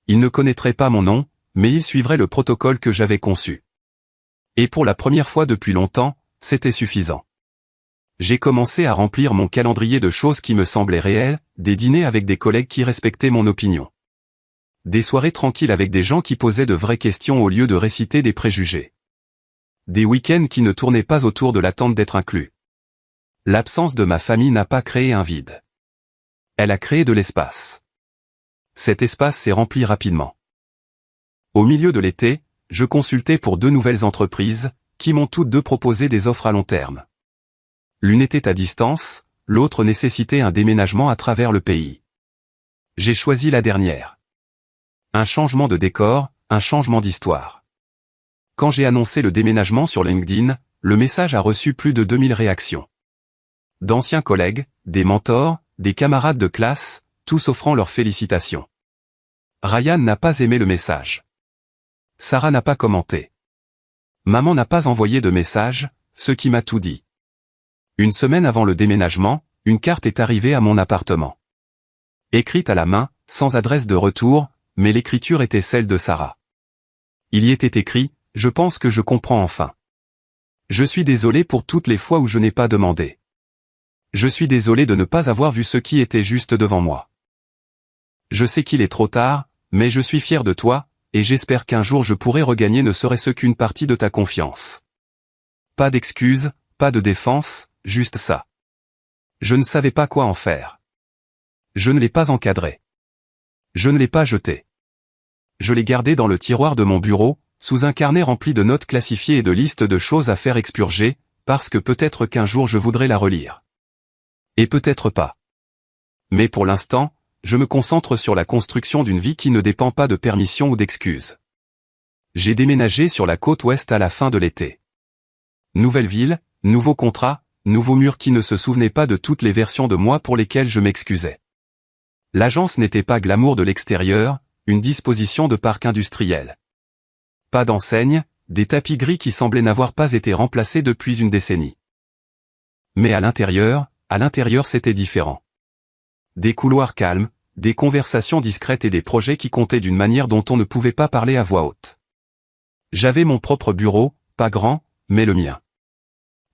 Il ne connaîtrait pas mon nom, mais il suivrait le protocole que j'avais conçu. Et pour la première fois depuis longtemps, c'était suffisant. J'ai commencé à remplir mon calendrier de choses qui me semblaient réelles, des dîners avec des collègues qui respectaient mon opinion. Des soirées tranquilles avec des gens qui posaient de vraies questions au lieu de réciter des préjugés. Des week-ends qui ne tournaient pas autour de l'attente d'être inclus. L'absence de ma famille n'a pas créé un vide. Elle a créé de l'espace. Cet espace s'est rempli rapidement. Au milieu de l'été, je consultais pour 2 nouvelles entreprises, qui m'ont toutes 2 proposé des offres à long terme. L'une était à distance, l'autre nécessitait un déménagement à travers le pays. J'ai choisi la dernière. Un changement de décor, un changement d'histoire. Quand j'ai annoncé le déménagement sur LinkedIn, le message a reçu plus de 2000 réactions. D'anciens collègues, des mentors, des camarades de classe, tous offrant leurs félicitations. Ryan n'a pas aimé le message. Sarah n'a pas commenté. Maman n'a pas envoyé de message, ce qui m'a tout dit. Une semaine avant le déménagement, une carte est arrivée à mon appartement. Écrite à la main, sans adresse de retour, mais l'écriture était celle de Sarah. Il y était écrit « Je pense que je comprends enfin. Je suis désolé pour toutes les fois où je n'ai pas demandé. Je suis désolé de ne pas avoir vu ce qui était juste devant moi. Je sais qu'il est trop tard, mais je suis fier de toi, et j'espère qu'un jour je pourrai regagner ne serait-ce qu'une partie de ta confiance. » Pas d'excuses, pas de défense, juste ça. Je ne savais pas quoi en faire. Je ne l'ai pas encadré. Je ne l'ai pas jeté. Je l'ai gardé dans le tiroir de mon bureau, sous un carnet rempli de notes classifiées et de listes de choses à faire expurger, parce que peut-être qu'un jour je voudrais la relire. Et peut-être pas. Mais pour l'instant, je me concentre sur la construction d'une vie qui ne dépend pas de permission ou d'excuses. J'ai déménagé sur la côte ouest à la fin de l'été. Nouvelle ville, nouveau contrat, nouveau mur qui ne se souvenait pas de toutes les versions de moi pour lesquelles je m'excusais. L'agence n'était pas glamour de l'extérieur, une disposition de parc industriel. Pas d'enseigne, des tapis gris qui semblaient n'avoir pas été remplacés depuis une décennie. Mais à l'intérieur c'était différent. Des couloirs calmes, des conversations discrètes et des projets qui comptaient d'une manière dont on ne pouvait pas parler à voix haute. J'avais mon propre bureau, pas grand, mais le mien.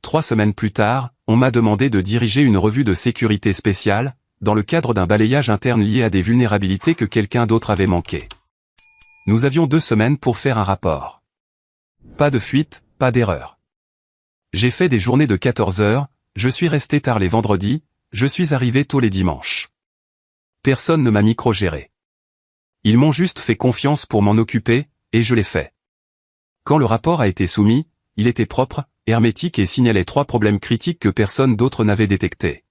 3 semaines plus tard, on m'a demandé de diriger une revue de sécurité spéciale, dans le cadre d'un balayage interne lié à des vulnérabilités que quelqu'un d'autre avait manquées. Nous avions 2 semaines pour faire un rapport. Pas de fuite, pas d'erreur. J'ai fait des journées de 14 heures, je suis resté tard les vendredis, je suis arrivé tôt les dimanches. Personne ne m'a micro-géré. Ils m'ont juste fait confiance pour m'en occuper, et je l'ai fait. Quand le rapport a été soumis, il était propre, hermétique et signalait 3 problèmes critiques que personne d'autre n'avait détectés.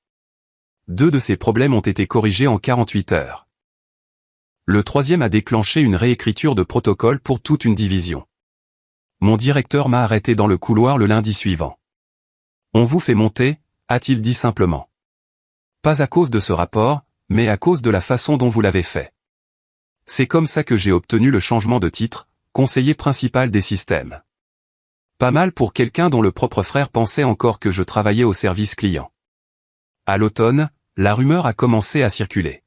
2 de ces problèmes ont été corrigés en 48 heures. Le 3e a déclenché une réécriture de protocole pour toute une division. Mon directeur m'a arrêté dans le couloir le lundi suivant. On vous fait monter, a-t-il dit simplement. Pas à cause de ce rapport, mais à cause de la façon dont vous l'avez fait. C'est comme ça que j'ai obtenu le changement de titre, conseiller principal des systèmes. Pas mal pour quelqu'un dont le propre frère pensait encore que je travaillais au service client. À l'automne, la rumeur a commencé à circuler.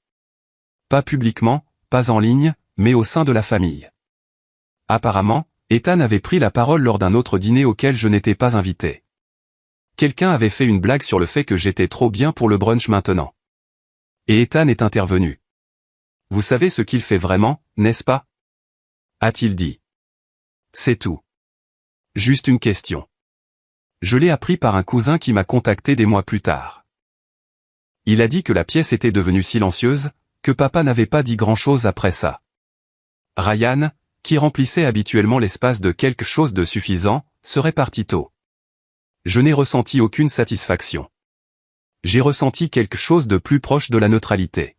Pas publiquement, pas en ligne, mais au sein de la famille. Apparemment, Ethan avait pris la parole lors d'un autre dîner auquel je n'étais pas invité. Quelqu'un avait fait une blague sur le fait que j'étais trop bien pour le brunch maintenant. Et Ethan est intervenu. Vous savez ce qu'il fait vraiment, n'est-ce pas? A-t-il dit. C'est tout. Juste une question. Je l'ai appris par un cousin qui m'a contacté des mois plus tard. Il a dit que la pièce était devenue silencieuse, que papa n'avait pas dit grand-chose après ça. Ryan, qui remplissait habituellement l'espace de quelque chose de suffisant, serait parti tôt. Je n'ai ressenti aucune satisfaction. J'ai ressenti quelque chose de plus proche de la neutralité.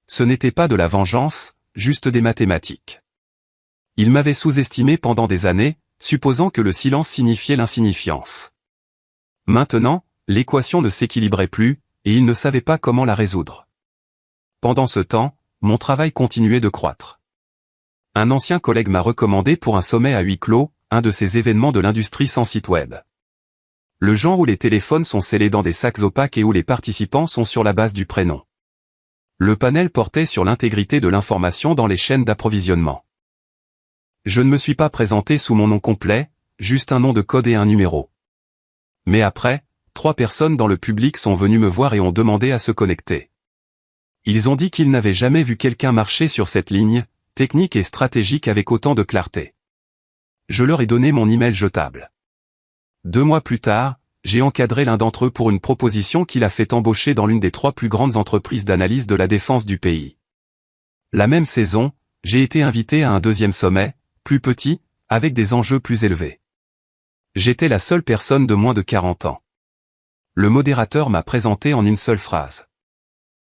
Ce n'était pas de la vengeance, juste des mathématiques. Il m'avait sous-estimé pendant des années, supposant que le silence signifiait l'insignifiance. Maintenant, l'équation ne s'équilibrait plus, et il ne savait pas comment la résoudre. Pendant ce temps, mon travail continuait de croître. Un ancien collègue m'a recommandé pour un sommet à huis clos, un de ces événements de l'industrie sans site web. Le genre où les téléphones sont scellés dans des sacs opaques et où les participants sont sur la base du prénom. Le panel portait sur l'intégrité de l'information dans les chaînes d'approvisionnement. Je ne me suis pas présenté sous mon nom complet, juste un nom de code et un numéro. Mais après, 3 personnes dans le public sont venues me voir et ont demandé à se connecter. Ils ont dit qu'ils n'avaient jamais vu quelqu'un marcher sur cette ligne, technique et stratégique avec autant de clarté. Je leur ai donné mon email jetable. 2 mois plus tard, j'ai encadré l'un d'entre eux pour une proposition qui l'a fait embaucher dans l'une des 3 plus grandes entreprises d'analyse de la défense du pays. La même saison, j'ai été invité à un 2e sommet, plus petit, avec des enjeux plus élevés. J'étais la seule personne de moins de 40 ans. Le modérateur m'a présenté en une seule phrase.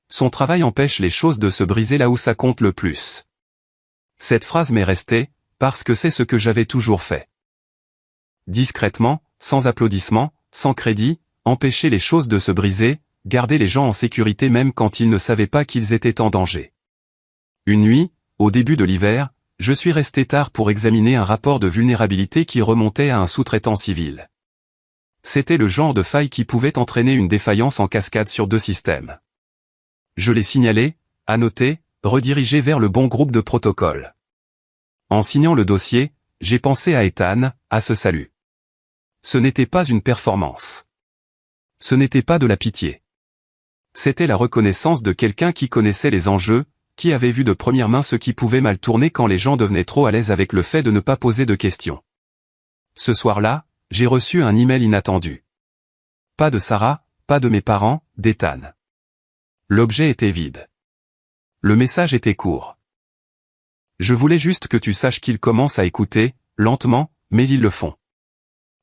Son travail empêche les choses de se briser là où ça compte le plus. Cette phrase m'est restée, parce que c'est ce que j'avais toujours fait. Discrètement, sans applaudissements, sans crédit, empêcher les choses de se briser, garder les gens en sécurité même quand ils ne savaient pas qu'ils étaient en danger. Une nuit, au début de l'hiver, je suis resté tard pour examiner un rapport de vulnérabilité qui remontait à un sous-traitant civil. C'était le genre de faille qui pouvait entraîner une défaillance en cascade sur 2 systèmes. Je l'ai signalé, annoté, redirigé vers le bon groupe de protocole. En signant le dossier, j'ai pensé à Ethan, à ce salut. Ce n'était pas une performance. Ce n'était pas de la pitié. C'était la reconnaissance de quelqu'un qui connaissait les enjeux, qui avait vu de première main ce qui pouvait mal tourner quand les gens devenaient trop à l'aise avec le fait de ne pas poser de questions. Ce soir-là, j'ai reçu un email inattendu. Pas de Sarah, pas de mes parents, d'Ethan. L'objet était vide. Le message était court. Je voulais juste que tu saches qu'ils commencent à écouter, lentement, mais ils le font.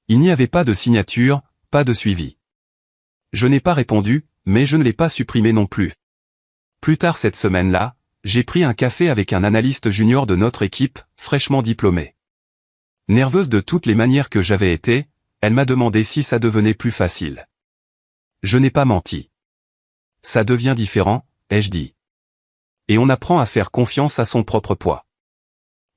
Il n'y avait pas de signature, pas de suivi. Je n'ai pas répondu, mais je ne l'ai pas supprimé non plus. Plus tard cette semaine-là, j'ai pris un café avec un analyste junior de notre équipe, fraîchement diplômé. Nerveuse de toutes les manières que j'avais été, elle m'a demandé si ça devenait plus facile. Je n'ai pas menti. Ça devient différent, ai-je dit. Et on apprend à faire confiance à son propre poids.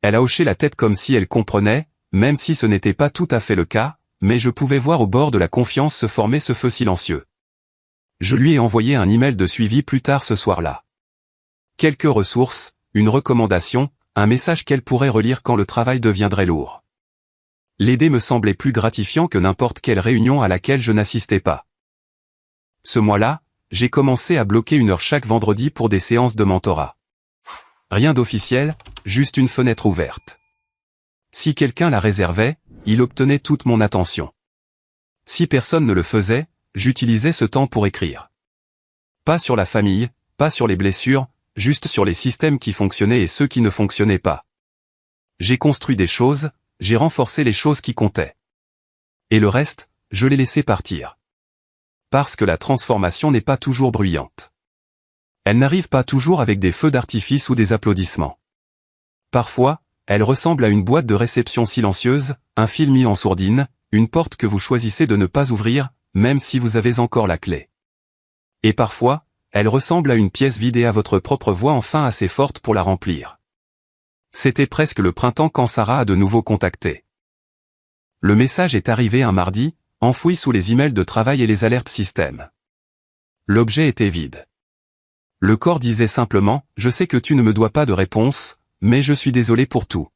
Elle a hoché la tête comme si elle comprenait, même si ce n'était pas tout à fait le cas, mais je pouvais voir au bord de la confiance se former ce feu silencieux. Je lui ai envoyé un email de suivi plus tard ce soir-là. Quelques ressources, une recommandation, un message qu'elle pourrait relire quand le travail deviendrait lourd. L'aider me semblait plus gratifiant que n'importe quelle réunion à laquelle je n'assistais pas. Ce mois-là, j'ai commencé à bloquer 1 heure chaque vendredi pour des séances de mentorat. Rien d'officiel, juste une fenêtre ouverte. Si quelqu'un la réservait, il obtenait toute mon attention. Si personne ne le faisait, j'utilisais ce temps pour écrire. Pas sur la famille, pas sur les blessures, juste sur les systèmes qui fonctionnaient et ceux qui ne fonctionnaient pas. J'ai construit des choses, j'ai renforcé les choses qui comptaient. Et le reste, je l'ai laissé partir. Parce que la transformation n'est pas toujours bruyante. Elle n'arrive pas toujours avec des feux d'artifice ou des applaudissements. Parfois, elle ressemble à une boîte de réception silencieuse, un fil mis en sourdine, une porte que vous choisissez de ne pas ouvrir, même si vous avez encore la clé. Et parfois, elle ressemble à une pièce vidée à votre propre voix enfin assez forte pour la remplir. C'était presque le printemps quand Sarah a de nouveau contacté. Le message est arrivé un mardi, enfoui sous les emails de travail et les alertes système. L'objet était vide. Le corps disait simplement « Je sais que tu ne me dois pas de réponse, mais je suis désolé pour tout. »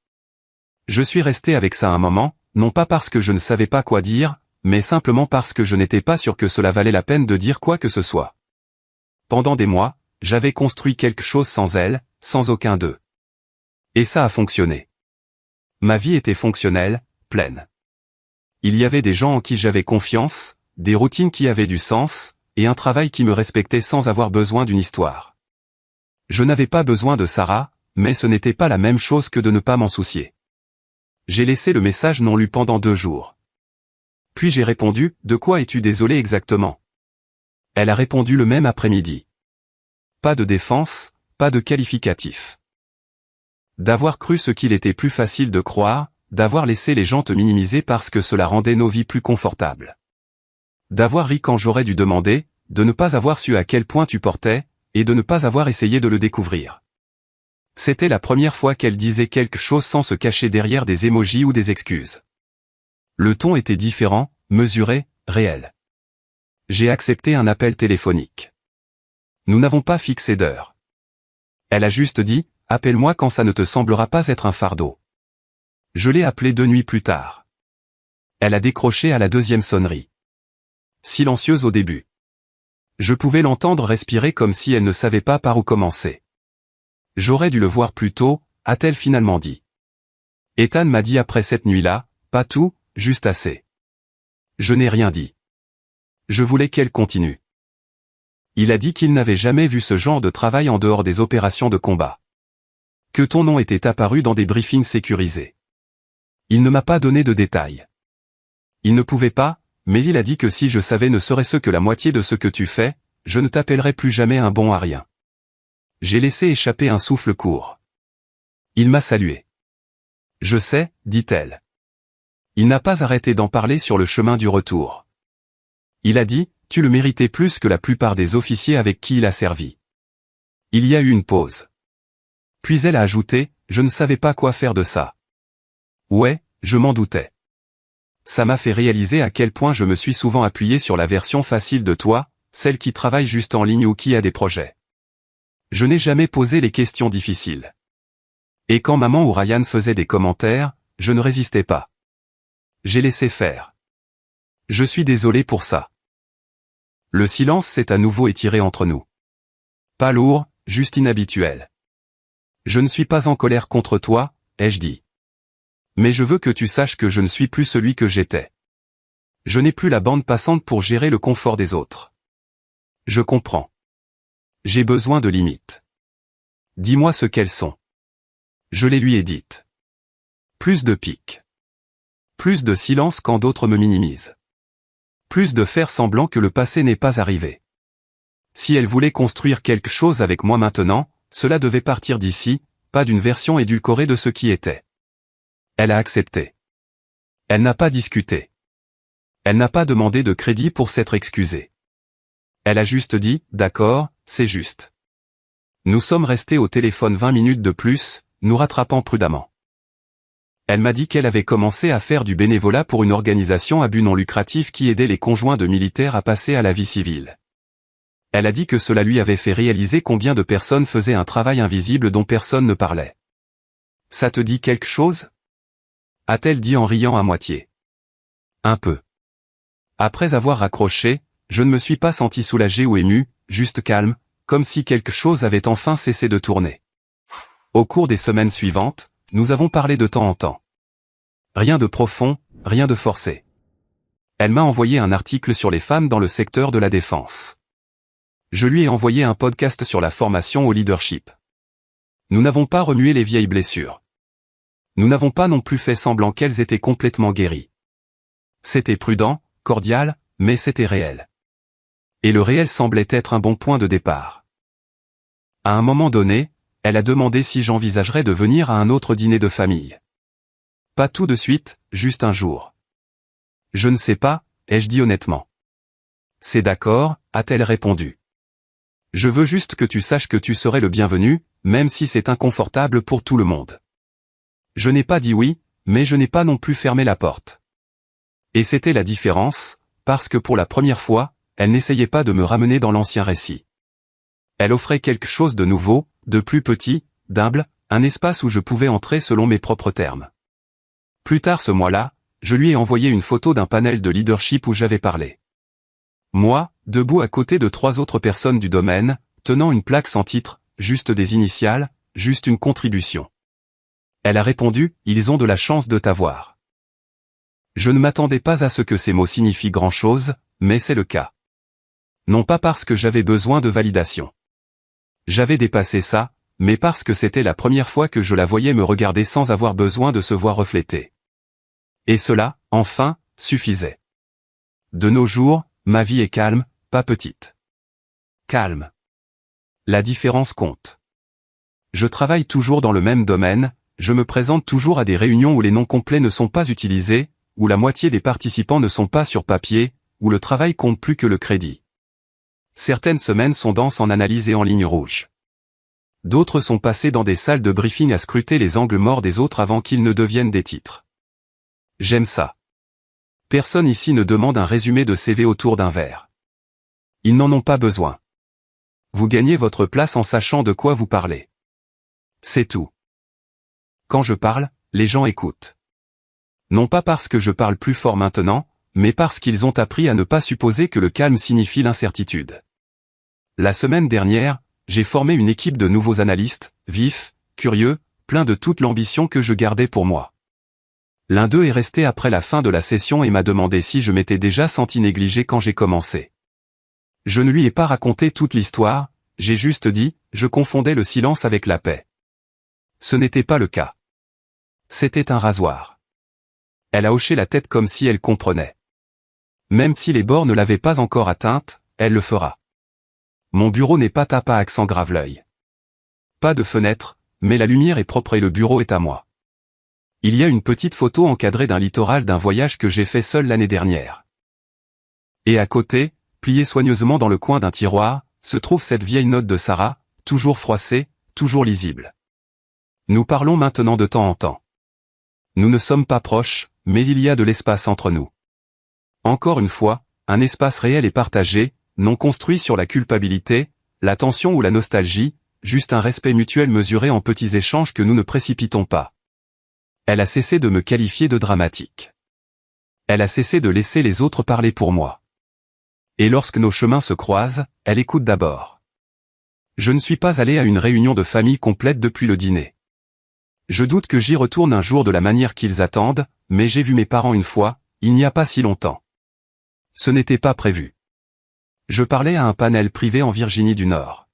Je suis resté avec ça un moment, non pas parce que je ne savais pas quoi dire, mais simplement parce que je n'étais pas sûr que cela valait la peine de dire quoi que ce soit. Pendant des mois, j'avais construit quelque chose sans elle, sans aucun d'eux. Et ça a fonctionné. Ma vie était fonctionnelle, pleine. Il y avait des gens en qui j'avais confiance, des routines qui avaient du sens, et un travail qui me respectait sans avoir besoin d'une histoire. Je n'avais pas besoin de Sarah, mais ce n'était pas la même chose que de ne pas m'en soucier. J'ai laissé le message non lu pendant 2 jours. Puis j'ai répondu « De quoi es-tu désolé exactement ?» Elle a répondu le même après-midi. Pas de défense, pas de qualificatif. D'avoir cru ce qu'il était plus facile de croire, d'avoir laissé les gens te minimiser parce que cela rendait nos vies plus confortables. D'avoir ri quand j'aurais dû demander, de ne pas avoir su à quel point tu portais, et de ne pas avoir essayé de le découvrir. C'était la première fois qu'elle disait quelque chose sans se cacher derrière des émojis ou des excuses. Le ton était différent, mesuré, réel. J'ai accepté un appel téléphonique. Nous n'avons pas fixé d'heure. Elle a juste dit, appelle-moi quand ça ne te semblera pas être un fardeau. Je l'ai appelée 2 nuits plus tard. Elle a décroché à la 2e sonnerie. Silencieuse au début. Je pouvais l'entendre respirer comme si elle ne savait pas par où commencer. J'aurais dû le voir plus tôt, a-t-elle finalement dit. Ethan m'a dit après cette nuit-là, pas tout, juste assez. Je n'ai rien dit. Je voulais qu'elle continue. Il a dit qu'il n'avait jamais vu ce genre de travail en dehors des opérations de combat. Que ton nom était apparu dans des briefings sécurisés. Il ne m'a pas donné de détails. Il ne pouvait pas, mais il a dit que si je savais ne serait-ce que la moitié de ce que tu fais, je ne t'appellerais plus jamais un bon à rien. J'ai laissé échapper un souffle court. Il m'a salué. Je sais, dit-elle. Il n'a pas arrêté d'en parler sur le chemin du retour. Il a dit, tu le méritais plus que la plupart des officiers avec qui il a servi. Il y a eu une pause. Puis elle a ajouté, je ne savais pas quoi faire de ça. Ouais, je m'en doutais. Ça m'a fait réaliser à quel point je me suis souvent appuyé sur la version facile de toi, celle qui travaille juste en ligne ou qui a des projets. Je n'ai jamais posé les questions difficiles. Et quand maman ou Ryan faisait des commentaires, je ne résistais pas. J'ai laissé faire. Je suis désolé pour ça. Le silence s'est à nouveau étiré entre nous. Pas lourd, juste inhabituel. Je ne suis pas en colère contre toi, ai-je dit. Mais je veux que tu saches que je ne suis plus celui que j'étais. Je n'ai plus la bande passante pour gérer le confort des autres. Je comprends. J'ai besoin de limites. Dis-moi ce qu'elles sont. Je les lui ai dites. Plus de pique. Plus de silence quand d'autres me minimisent. Plus de faire semblant que le passé n'est pas arrivé. Si elle voulait construire quelque chose avec moi maintenant, cela devait partir d'ici, pas d'une version édulcorée de ce qui était. Elle a accepté. Elle n'a pas discuté. Elle n'a pas demandé de crédit pour s'être excusée. Elle a juste dit, d'accord, c'est juste. Nous sommes restés au téléphone 20 minutes de plus, nous rattrapant prudemment. Elle m'a dit qu'elle avait commencé à faire du bénévolat pour une organisation à but non lucratif qui aidait les conjoints de militaires à passer à la vie civile. Elle a dit que cela lui avait fait réaliser combien de personnes faisaient un travail invisible dont personne ne parlait. Ça te dit quelque chose ? a-t-elle dit en riant à moitié. Un peu. Après avoir raccroché, je ne me suis pas senti soulagé ou ému, juste calme, comme si quelque chose avait enfin cessé de tourner. Au cours des semaines suivantes, nous avons parlé de temps en temps. Rien de profond, rien de forcé. Elle m'a envoyé un article sur les femmes dans le secteur de la défense. Je lui ai envoyé un podcast sur la formation au leadership. Nous n'avons pas remué les vieilles blessures. Nous n'avons pas non plus fait semblant qu'elles étaient complètement guéries. C'était prudent, cordial, mais c'était réel. Et le réel semblait être un bon point de départ. À un moment donné, elle a demandé si j'envisagerais de venir à un autre dîner de famille. Pas tout de suite, juste un jour. Je ne sais pas, ai-je dit honnêtement. C'est d'accord, a-t-elle répondu. Je veux juste que tu saches que tu serais le bienvenu, même si c'est inconfortable pour tout le monde. Je n'ai pas dit oui, mais je n'ai pas non plus fermé la porte. Et c'était la différence, parce que pour la première fois, elle n'essayait pas de me ramener dans l'ancien récit. Elle offrait quelque chose de nouveau, de plus petit, d'humble, un espace où je pouvais entrer selon mes propres termes. Plus tard ce mois-là, je lui ai envoyé une photo d'un panel de leadership où j'avais parlé. Moi, debout à côté de 3 autres personnes du domaine, tenant une plaque sans titre, juste des initiales, juste une contribution. Elle a répondu, « Ils ont de la chance de t'avoir. » Je ne m'attendais pas à ce que ces mots signifient grand-chose, mais c'est le cas. Non pas parce que j'avais besoin de validation. J'avais dépassé ça, mais parce que c'était la première fois que je la voyais me regarder sans avoir besoin de se voir refléter. Et cela, enfin, suffisait. De nos jours, ma vie est calme, pas petite. Calme. La différence compte. Je travaille toujours dans le même domaine, je me présente toujours à des réunions où les noms complets ne sont pas utilisés, où la moitié des participants ne sont pas sur papier, où le travail compte plus que le crédit. Certaines semaines sont denses en analyse et en ligne rouge. D'autres sont passées dans des salles de briefing à scruter les angles morts des autres avant qu'ils ne deviennent des titres. J'aime ça. Personne ici ne demande un résumé de CV autour d'un verre. Ils n'en ont pas besoin. Vous gagnez votre place en sachant de quoi vous parlez. C'est tout. Quand je parle, les gens écoutent. Non pas parce que je parle plus fort maintenant, mais parce qu'ils ont appris à ne pas supposer que le calme signifie l'incertitude. La semaine dernière, j'ai formé une équipe de nouveaux analystes, vifs, curieux, pleins de toute l'ambition que je gardais pour moi. L'un d'eux est resté après la fin de la session et m'a demandé si je m'étais déjà senti négligé quand j'ai commencé. Je ne lui ai pas raconté toute l'histoire, j'ai juste dit, je confondais le silence avec la paix. Ce n'était pas le cas. C'était un rasoir. Elle a hoché la tête comme si elle comprenait. Même si les bords ne l'avaient pas encore atteinte, elle le fera. Mon bureau n'est pas tapa accent Graveleuil. Pas de fenêtre, mais la lumière est propre et le bureau est à moi. Il y a une petite photo encadrée d'un littoral d'un voyage que j'ai fait seul l'année dernière. Et à côté, pliée soigneusement dans le coin d'un tiroir, se trouve cette vieille note de Sarah, toujours froissée, toujours lisible. Nous parlons maintenant de temps en temps. Nous ne sommes pas proches, mais il y a de l'espace entre nous. Encore une fois, un espace réel et partagé, non construit sur la culpabilité, la tension ou la nostalgie, juste un respect mutuel mesuré en petits échanges que nous ne précipitons pas. Elle a cessé de me qualifier de dramatique. Elle a cessé de laisser les autres parler pour moi. Et lorsque nos chemins se croisent, elle écoute d'abord. Je ne suis pas allé à une réunion de famille complète depuis le dîner. Je doute que j'y retourne un jour de la manière qu'ils attendent, mais j'ai vu mes parents une fois, il n'y a pas si longtemps. Ce n'était pas prévu. Je parlais à un panel privé en Virginie du Nord.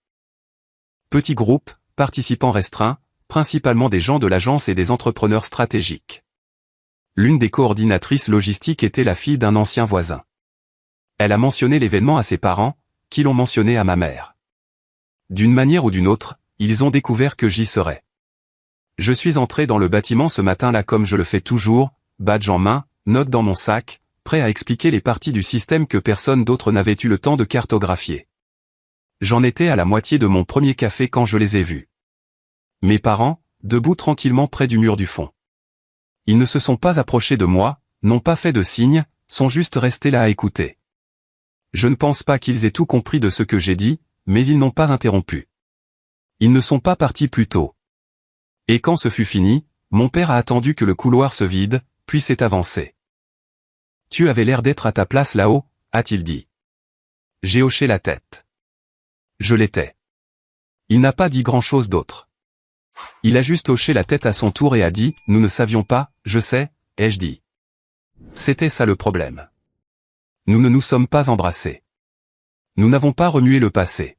Petit groupe, participants restreints, principalement des gens de l'agence et des entrepreneurs stratégiques. L'une des coordinatrices logistiques était la fille d'un ancien voisin. Elle a mentionné l'événement à ses parents, qui l'ont mentionné à ma mère. D'une manière ou d'une autre, ils ont découvert que j'y serais. Je suis entré dans le bâtiment ce matin-là comme je le fais toujours, badge en main, note dans mon sac, prêt à expliquer les parties du système que personne d'autre n'avait eu le temps de cartographier. J'en étais à la moitié de mon premier café quand je les ai vus. Mes parents, debout tranquillement près du mur du fond. Ils ne se sont pas approchés de moi, n'ont pas fait de signe, sont juste restés là à écouter. Je ne pense pas qu'ils aient tout compris de ce que j'ai dit, mais ils n'ont pas interrompu. Ils ne sont pas partis plus tôt. Et quand ce fut fini, Mon père a attendu que le couloir se vide, puis s'est avancé. Tu avais l'air d'être à ta place là-haut, a-t-il dit. J'ai hoché la tête. Je l'étais. Il n'a pas dit grand-chose d'autre. Il a juste hoché la tête à son tour et a dit, nous ne savions pas, je sais, ai-je dit. C'était ça le problème. Nous ne nous sommes pas embrassés. Nous n'avons pas remué le passé.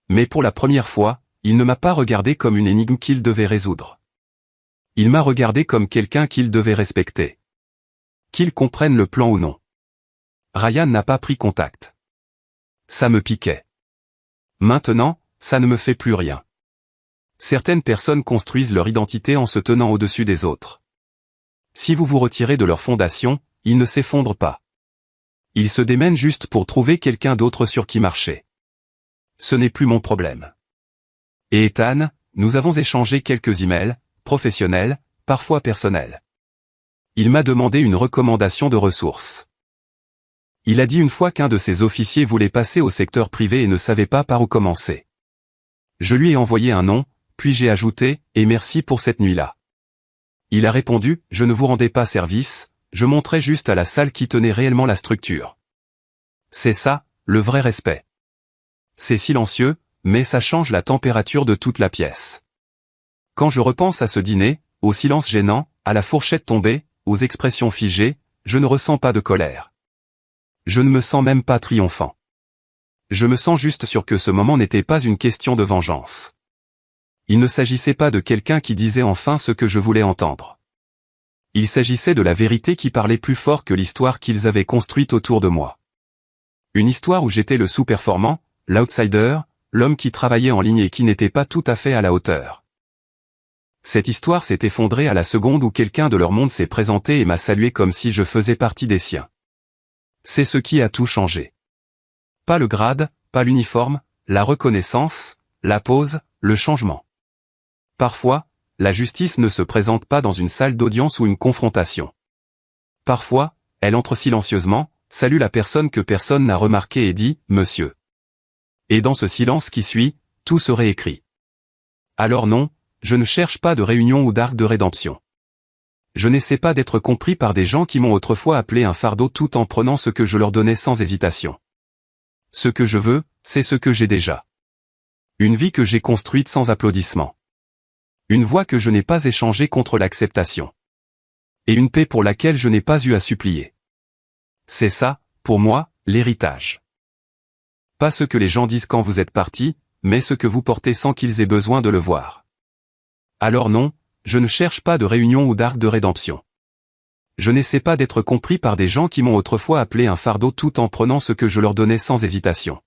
Mais pour la première fois, il ne m'a pas regardé comme une énigme qu'il devait résoudre. Il m'a regardé comme quelqu'un qu'il devait respecter. Qu'il comprenne le plan ou non. Ryan n'a pas pris contact. Ça me piquait. Maintenant, ça ne me fait plus rien. Certaines personnes construisent leur identité en se tenant au-dessus des autres. Si vous vous retirez de leur fondation, ils ne s'effondrent pas. Ils se démènent juste pour trouver quelqu'un d'autre sur qui marcher. Ce n'est plus mon problème. Et Ethan, nous avons échangé quelques emails, professionnels, parfois personnels. Il m'a demandé une recommandation de ressources. Il a dit une fois qu'un de ses officiers voulait passer au secteur privé et ne savait pas par où commencer. Je lui ai envoyé un nom, puis j'ai ajouté « Et merci pour cette nuit-là ». Il a répondu « Je ne vous rendais pas service, je montrais juste à la salle qui tenait réellement la structure ». C'est ça, le vrai respect. C'est silencieux, mais ça change la température de toute la pièce. Quand je repense à ce dîner, au silence gênant, à la fourchette tombée, aux expressions figées, je ne ressens pas de colère. Je ne me sens même pas triomphant. Je me sens juste sûr que ce moment n'était pas une question de vengeance. Il ne s'agissait pas de quelqu'un qui disait enfin ce que je voulais entendre. Il s'agissait de la vérité qui parlait plus fort que l'histoire qu'ils avaient construite autour de moi. Une histoire où j'étais le sous-performant, l'outsider, l'homme qui travaillait en ligne et qui n'était pas tout à fait à la hauteur. Cette histoire s'est effondrée à la seconde où quelqu'un de leur monde s'est présenté et m'a salué comme si je faisais partie des siens. C'est ce qui a tout changé. Pas le grade, pas l'uniforme, la reconnaissance, la pose, le changement. Parfois, la justice ne se présente pas dans une salle d'audience ou une confrontation. Parfois, elle entre silencieusement, salue la personne que personne n'a remarquée et dit « Monsieur ». Et dans ce silence qui suit, tout se réécrit. Alors non, je ne cherche pas de réunion ou d'arc de rédemption. Je n'essaie pas d'être compris par des gens qui m'ont autrefois appelé un fardeau tout en prenant ce que je leur donnais sans hésitation. Ce que je veux, c'est ce que j'ai déjà. Une vie que j'ai construite sans applaudissements. Une voix que je n'ai pas échangée contre l'acceptation. Et une paix pour laquelle je n'ai pas eu à supplier. C'est ça, pour moi, l'héritage. Pas ce que les gens disent quand vous êtes parti, mais ce que vous portez sans qu'ils aient besoin de le voir. Alors non, je ne cherche pas de réunion ou d'arc de rédemption. Je n'essaie pas d'être compris par des gens qui m'ont autrefois appelé un fardeau tout en prenant ce que je leur donnais sans hésitation.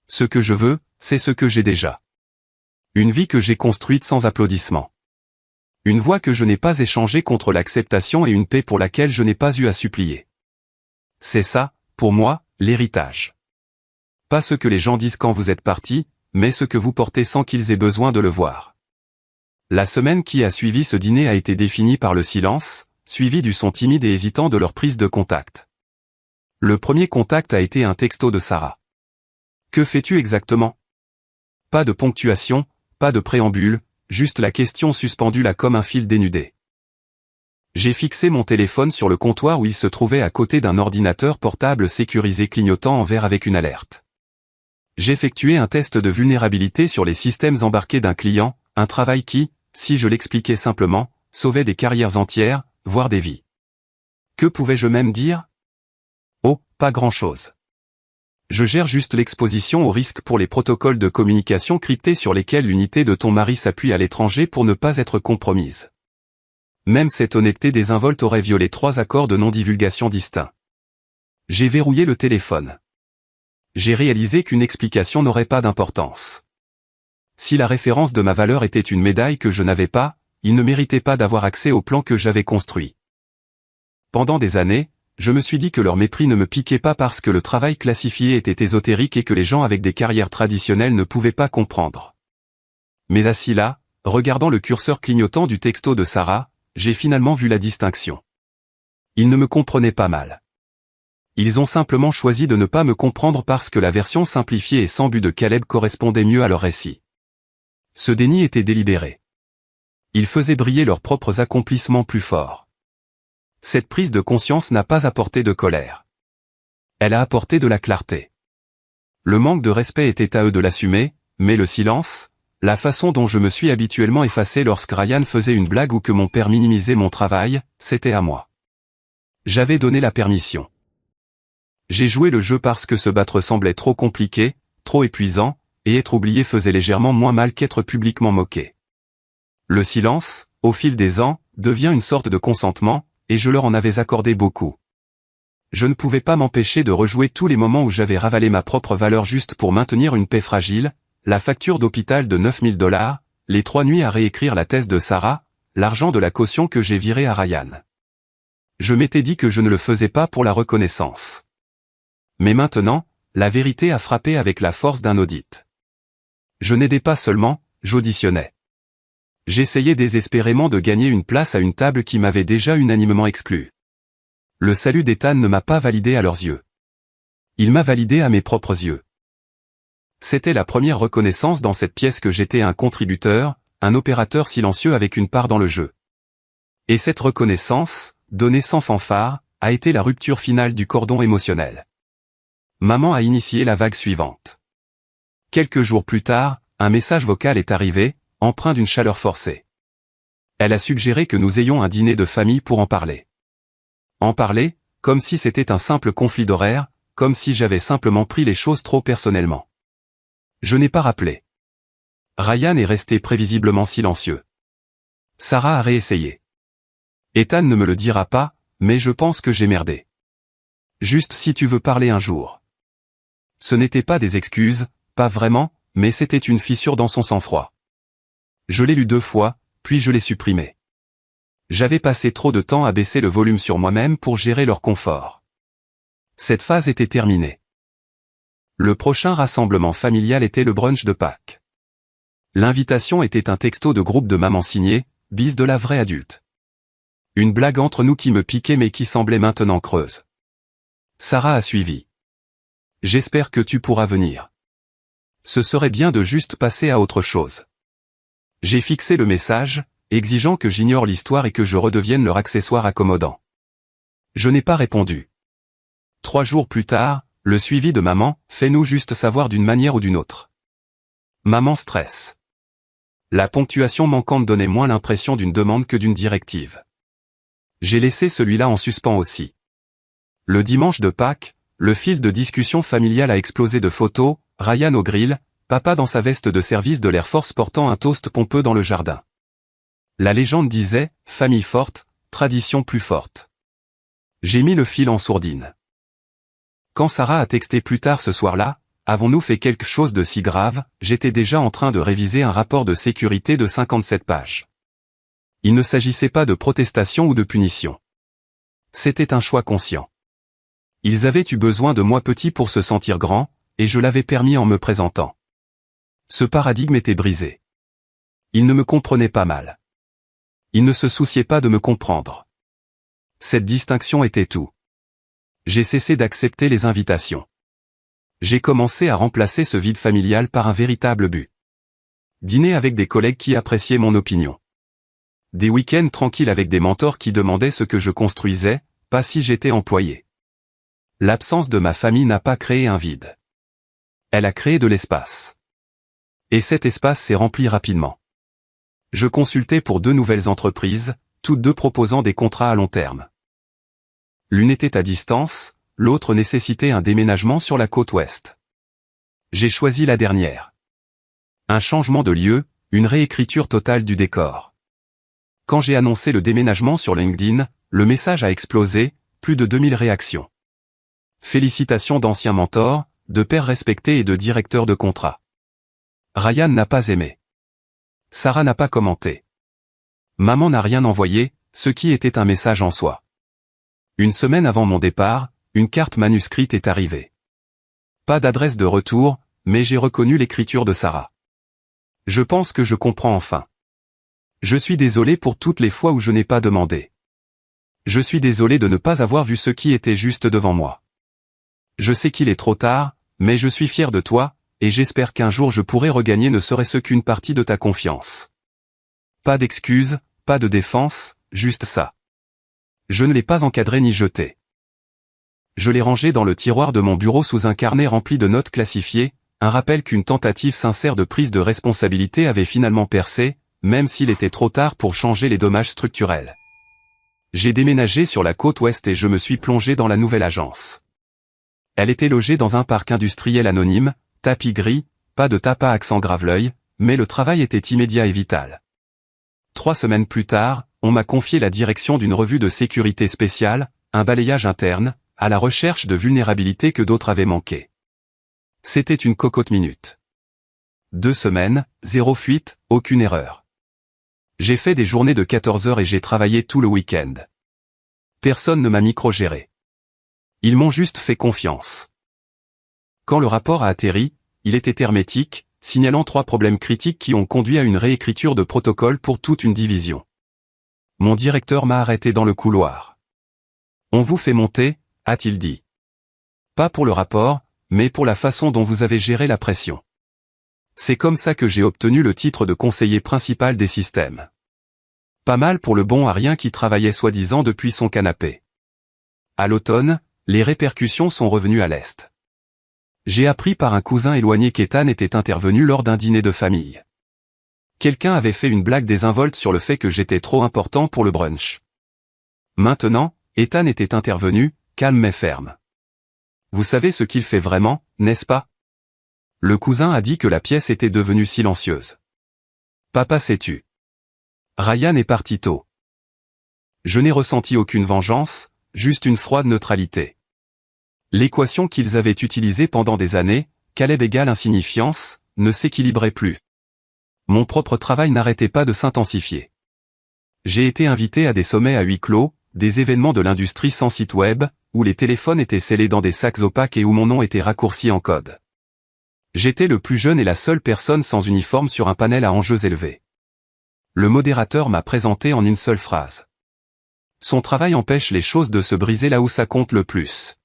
Ce que je veux, c'est ce que j'ai déjà. Une vie que j'ai construite sans applaudissements. Une voix que je n'ai pas échangée contre l'acceptation et une paix pour laquelle je n'ai pas eu à supplier. C'est ça, pour moi, l'héritage. Pas ce que les gens disent quand vous êtes parti, mais ce que vous portez sans qu'ils aient besoin de le voir. La semaine qui a suivi ce dîner a été définie par le silence, suivi du son timide et hésitant de leur prise de contact. Le premier contact a été un texto de Sarah. Que fais-tu exactement? Pas de ponctuation, pas de préambule, juste la question suspendue là comme un fil dénudé. J'ai fixé mon téléphone sur le comptoir où il se trouvait à côté d'un ordinateur portable sécurisé clignotant en vert avec une alerte. J'effectuais un test de vulnérabilité sur les systèmes embarqués d'un client, un travail qui, si je l'expliquais simplement, sauvait des carrières entières, voire des vies. Que pouvais-je même dire? Oh, pas grand-chose. Je gère juste l'exposition au risque pour les protocoles de communication cryptés sur lesquels l'unité de ton mari s'appuie à l'étranger pour ne pas être compromise. Même cette honnêteté désinvolte aurait violé 3 accords de non-divulgation distincts. J'ai verrouillé le téléphone. J'ai réalisé qu'une explication n'aurait pas d'importance. Si la référence de ma valeur était une médaille que je n'avais pas, il ne méritait pas d'avoir accès au plan que j'avais construit. Pendant des années, je me suis dit que leur mépris ne me piquait pas parce que le travail classifié était ésotérique et que les gens avec des carrières traditionnelles ne pouvaient pas comprendre. Mais assis là, regardant le curseur clignotant du texto de Sarah, j'ai finalement vu la distinction. Ils ne me comprenaient pas mal. Ils ont simplement choisi de ne pas me comprendre parce que la version simplifiée et sans but de Caleb correspondait mieux à leur récit. Ce déni était délibéré. Ils faisaient briller leurs propres accomplissements plus forts. Cette prise de conscience n'a pas apporté de colère. Elle a apporté de la clarté. Le manque de respect était à eux de l'assumer, mais le silence, la façon dont je me suis habituellement effacé lorsque Ryan faisait une blague ou que mon père minimisait mon travail, c'était à moi. J'avais donné la permission. J'ai joué le jeu parce que se battre semblait trop compliqué, trop épuisant, et être oublié faisait légèrement moins mal qu'être publiquement moqué. Le silence, au fil des ans, devient une sorte de consentement, et je leur en avais accordé beaucoup. Je ne pouvais pas m'empêcher de rejouer tous les moments où j'avais ravalé ma propre valeur juste pour maintenir une paix fragile, la facture d'hôpital de $9000, les 3 nuits à réécrire la thèse de Sarah, l'argent de la caution que j'ai viré à Ryan. Je m'étais dit que je ne le faisais pas pour la reconnaissance. Mais maintenant, la vérité a frappé avec la force d'un audit. Je n'aidais pas seulement, j'auditionnais. J'essayais désespérément de gagner une place à une table qui m'avait déjà unanimement exclu. Le salut d'Ethan ne m'a pas validé à leurs yeux. Il m'a validé à mes propres yeux. C'était la première reconnaissance dans cette pièce que j'étais un contributeur, un opérateur silencieux avec une part dans le jeu. Et cette reconnaissance, donnée sans fanfare, a été la rupture finale du cordon émotionnel. Maman a initié la vague suivante. Quelques jours plus tard, un message vocal est arrivé, empreint d'une chaleur forcée. Elle a suggéré que nous ayons un dîner de famille pour en parler. En parler, comme si c'était un simple conflit d'horaire, comme si j'avais simplement pris les choses trop personnellement. Je n'ai pas rappelé. Ryan est resté prévisiblement silencieux. Sarah a réessayé. Ethan ne me le dira pas, mais je pense que j'ai merdé. Juste si tu veux parler un jour. Ce n'étaient pas des excuses, pas vraiment, mais c'était une fissure dans son sang-froid. Je l'ai lu 2 fois, puis je l'ai supprimé. J'avais passé trop de temps à baisser le volume sur moi-même pour gérer leur confort. Cette phase était terminée. Le prochain rassemblement familial était le brunch de Pâques. L'invitation était un texto de groupe de maman signé, bise de la vraie adulte. Une blague entre nous qui me piquait mais qui semblait maintenant creuse. Sarah a suivi. J'espère que tu pourras venir. Ce serait bien de juste passer à autre chose. J'ai fixé le message, exigeant que j'ignore l'histoire et que je redevienne leur accessoire accommodant. Je n'ai pas répondu. 3 jours plus tard, le suivi de maman, fais-nous juste savoir d'une manière ou d'une autre. Maman stresse. La ponctuation manquante donnait moins l'impression d'une demande que d'une directive. J'ai laissé celui-là en suspens aussi. Le dimanche de Pâques, le fil de discussion familiale a explosé de photos, Ryan au grill, papa dans sa veste de service de l'Air Force portant un toast pompeux dans le jardin. La légende disait, famille forte, tradition plus forte. J'ai mis le fil en sourdine. Quand Sarah a texté plus tard ce soir-là, avons-nous fait quelque chose de si grave, j'étais déjà en train de réviser un rapport de sécurité de 57 pages. Il ne s'agissait pas de protestation ou de punition. C'était un choix conscient. Ils avaient eu besoin de moi petit pour se sentir grand, et je l'avais permis en me présentant. Ce paradigme était brisé. Ils ne me comprenaient pas mal. Ils ne se souciaient pas de me comprendre. Cette distinction était tout. J'ai cessé d'accepter les invitations. J'ai commencé à remplacer ce vide familial par un véritable but. Dîner avec des collègues qui appréciaient mon opinion. Des week-ends tranquilles avec des mentors qui demandaient ce que je construisais, pas si j'étais employé. L'absence de ma famille n'a pas créé un vide. Elle a créé de l'espace. Et cet espace s'est rempli rapidement. Je consultais pour 2 nouvelles entreprises, toutes 2 proposant des contrats à long terme. L'une était à distance, l'autre nécessitait un déménagement sur la côte ouest. J'ai choisi la dernière. Un changement de lieu, une réécriture totale du décor. Quand j'ai annoncé le déménagement sur LinkedIn, le message a explosé, plus de 2000 réactions. Félicitations d'anciens mentors, de pairs respectés et de directeurs de contrat. Ryan n'a pas aimé. Sarah n'a pas commenté. Maman n'a rien envoyé, ce qui était un message en soi. Une semaine avant mon départ, une carte manuscrite est arrivée. Pas d'adresse de retour, mais j'ai reconnu l'écriture de Sarah. Je pense que je comprends enfin. Je suis désolé pour toutes les fois où je n'ai pas demandé. Je suis désolé de ne pas avoir vu ce qui était juste devant moi. Je sais qu'il est trop tard, mais je suis fier de toi, et j'espère qu'un jour je pourrai regagner ne serait-ce qu'une partie de ta confiance. Pas d'excuses, pas de défense, juste ça. Je ne l'ai pas encadré ni jeté. Je l'ai rangé dans le tiroir de mon bureau sous un carnet rempli de notes classifiées, un rappel qu'une tentative sincère de prise de responsabilité avait finalement percé, même s'il était trop tard pour changer les dommages structurels. J'ai déménagé sur la côte ouest et je me suis plongé dans la nouvelle agence. Elle était logée dans un parc industriel anonyme, tapis gris, pas de tape à accent Graveleuil, mais le travail était immédiat et vital. 3 semaines plus tard, on m'a confié la direction d'une revue de sécurité spéciale, un balayage interne, à la recherche de vulnérabilités que d'autres avaient manquées. C'était une cocotte minute. 2 semaines, 0 fuite, aucune erreur. J'ai fait des journées de 14 heures et j'ai travaillé tout le week-end. Personne ne m'a micro-géré. Ils m'ont juste fait confiance. Quand le rapport a atterri, il était hermétique, signalant 3 problèmes critiques qui ont conduit à une réécriture de protocole pour toute une division. Mon directeur m'a arrêté dans le couloir. « On vous fait monter », a-t-il dit. Pas pour le rapport, mais pour la façon dont vous avez géré la pression. C'est comme ça que j'ai obtenu le titre de conseiller principal des systèmes. Pas mal pour le bon à rien qui travaillait soi-disant depuis son canapé. À l'automne, les répercussions sont revenues à l'Est. J'ai appris par un cousin éloigné qu'Ethan était intervenu lors d'un dîner de famille. Quelqu'un avait fait une blague désinvolte sur le fait que j'étais trop important pour le brunch. Maintenant, Ethan était intervenu, calme mais ferme. Vous savez ce qu'il fait vraiment, n'est-ce pas? Le cousin a dit que la pièce était devenue silencieuse. Papa sais-tu? Ryan est parti tôt. Je n'ai ressenti aucune vengeance, juste une froide neutralité. L'équation qu'ils avaient utilisée pendant des années, Caleb égale insignifiance, ne s'équilibrait plus. Mon propre travail n'arrêtait pas de s'intensifier. J'ai été invité à des sommets à huis clos, des événements de l'industrie sans site web, où les téléphones étaient scellés dans des sacs opaques et où mon nom était raccourci en code. J'étais le plus jeune et la seule personne sans uniforme sur un panel à enjeux élevés. Le modérateur m'a présenté en une seule phrase. Son travail empêche les choses de se briser là où ça compte le plus.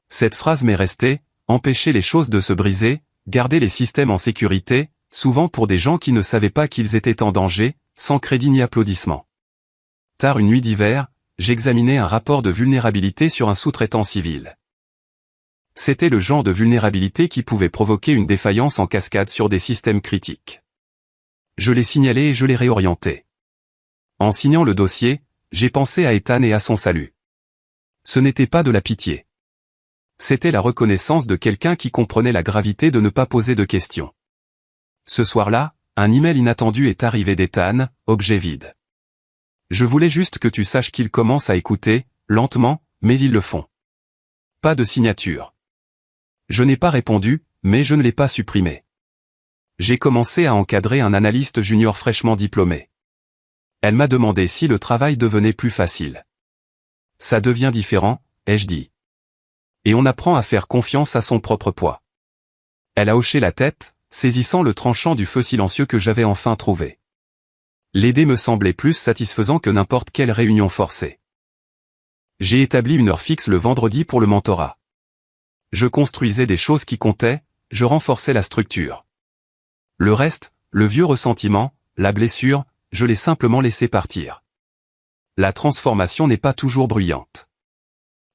Cette phrase m'est restée, empêcher les choses de se briser, garder les systèmes en sécurité, souvent pour des gens qui ne savaient pas qu'ils étaient en danger, sans crédit ni applaudissement. Tard une nuit d'hiver, j'examinais un rapport de vulnérabilité sur un sous-traitant civil. C'était le genre de vulnérabilité qui pouvait provoquer une défaillance en cascade sur des systèmes critiques. Je l'ai signalé et je l'ai réorienté. En signant le dossier, j'ai pensé à Ethan et à son salut. Ce n'était pas de la pitié. C'était la reconnaissance de quelqu'un qui comprenait la gravité de ne pas poser de questions. Ce soir-là, un email inattendu est arrivé d'Ethan, objet vide. Je voulais juste que tu saches qu'ils commencent à écouter, lentement, mais ils le font. Pas de signature. Je n'ai pas répondu, mais je ne l'ai pas supprimé. J'ai commencé à encadrer un analyste junior fraîchement diplômé. Elle m'a demandé si le travail devenait plus facile. Ça devient différent, ai-je dit. Et on apprend à faire confiance à son propre poids. Elle a hoché la tête, saisissant le tranchant du feu silencieux que j'avais enfin trouvé. L'aider me semblait plus satisfaisant que n'importe quelle réunion forcée. J'ai établi une heure fixe le vendredi pour le mentorat. Je construisais des choses qui comptaient, je renforçais la structure. Le reste, le vieux ressentiment, la blessure, je l'ai simplement laissé partir. La transformation n'est pas toujours bruyante.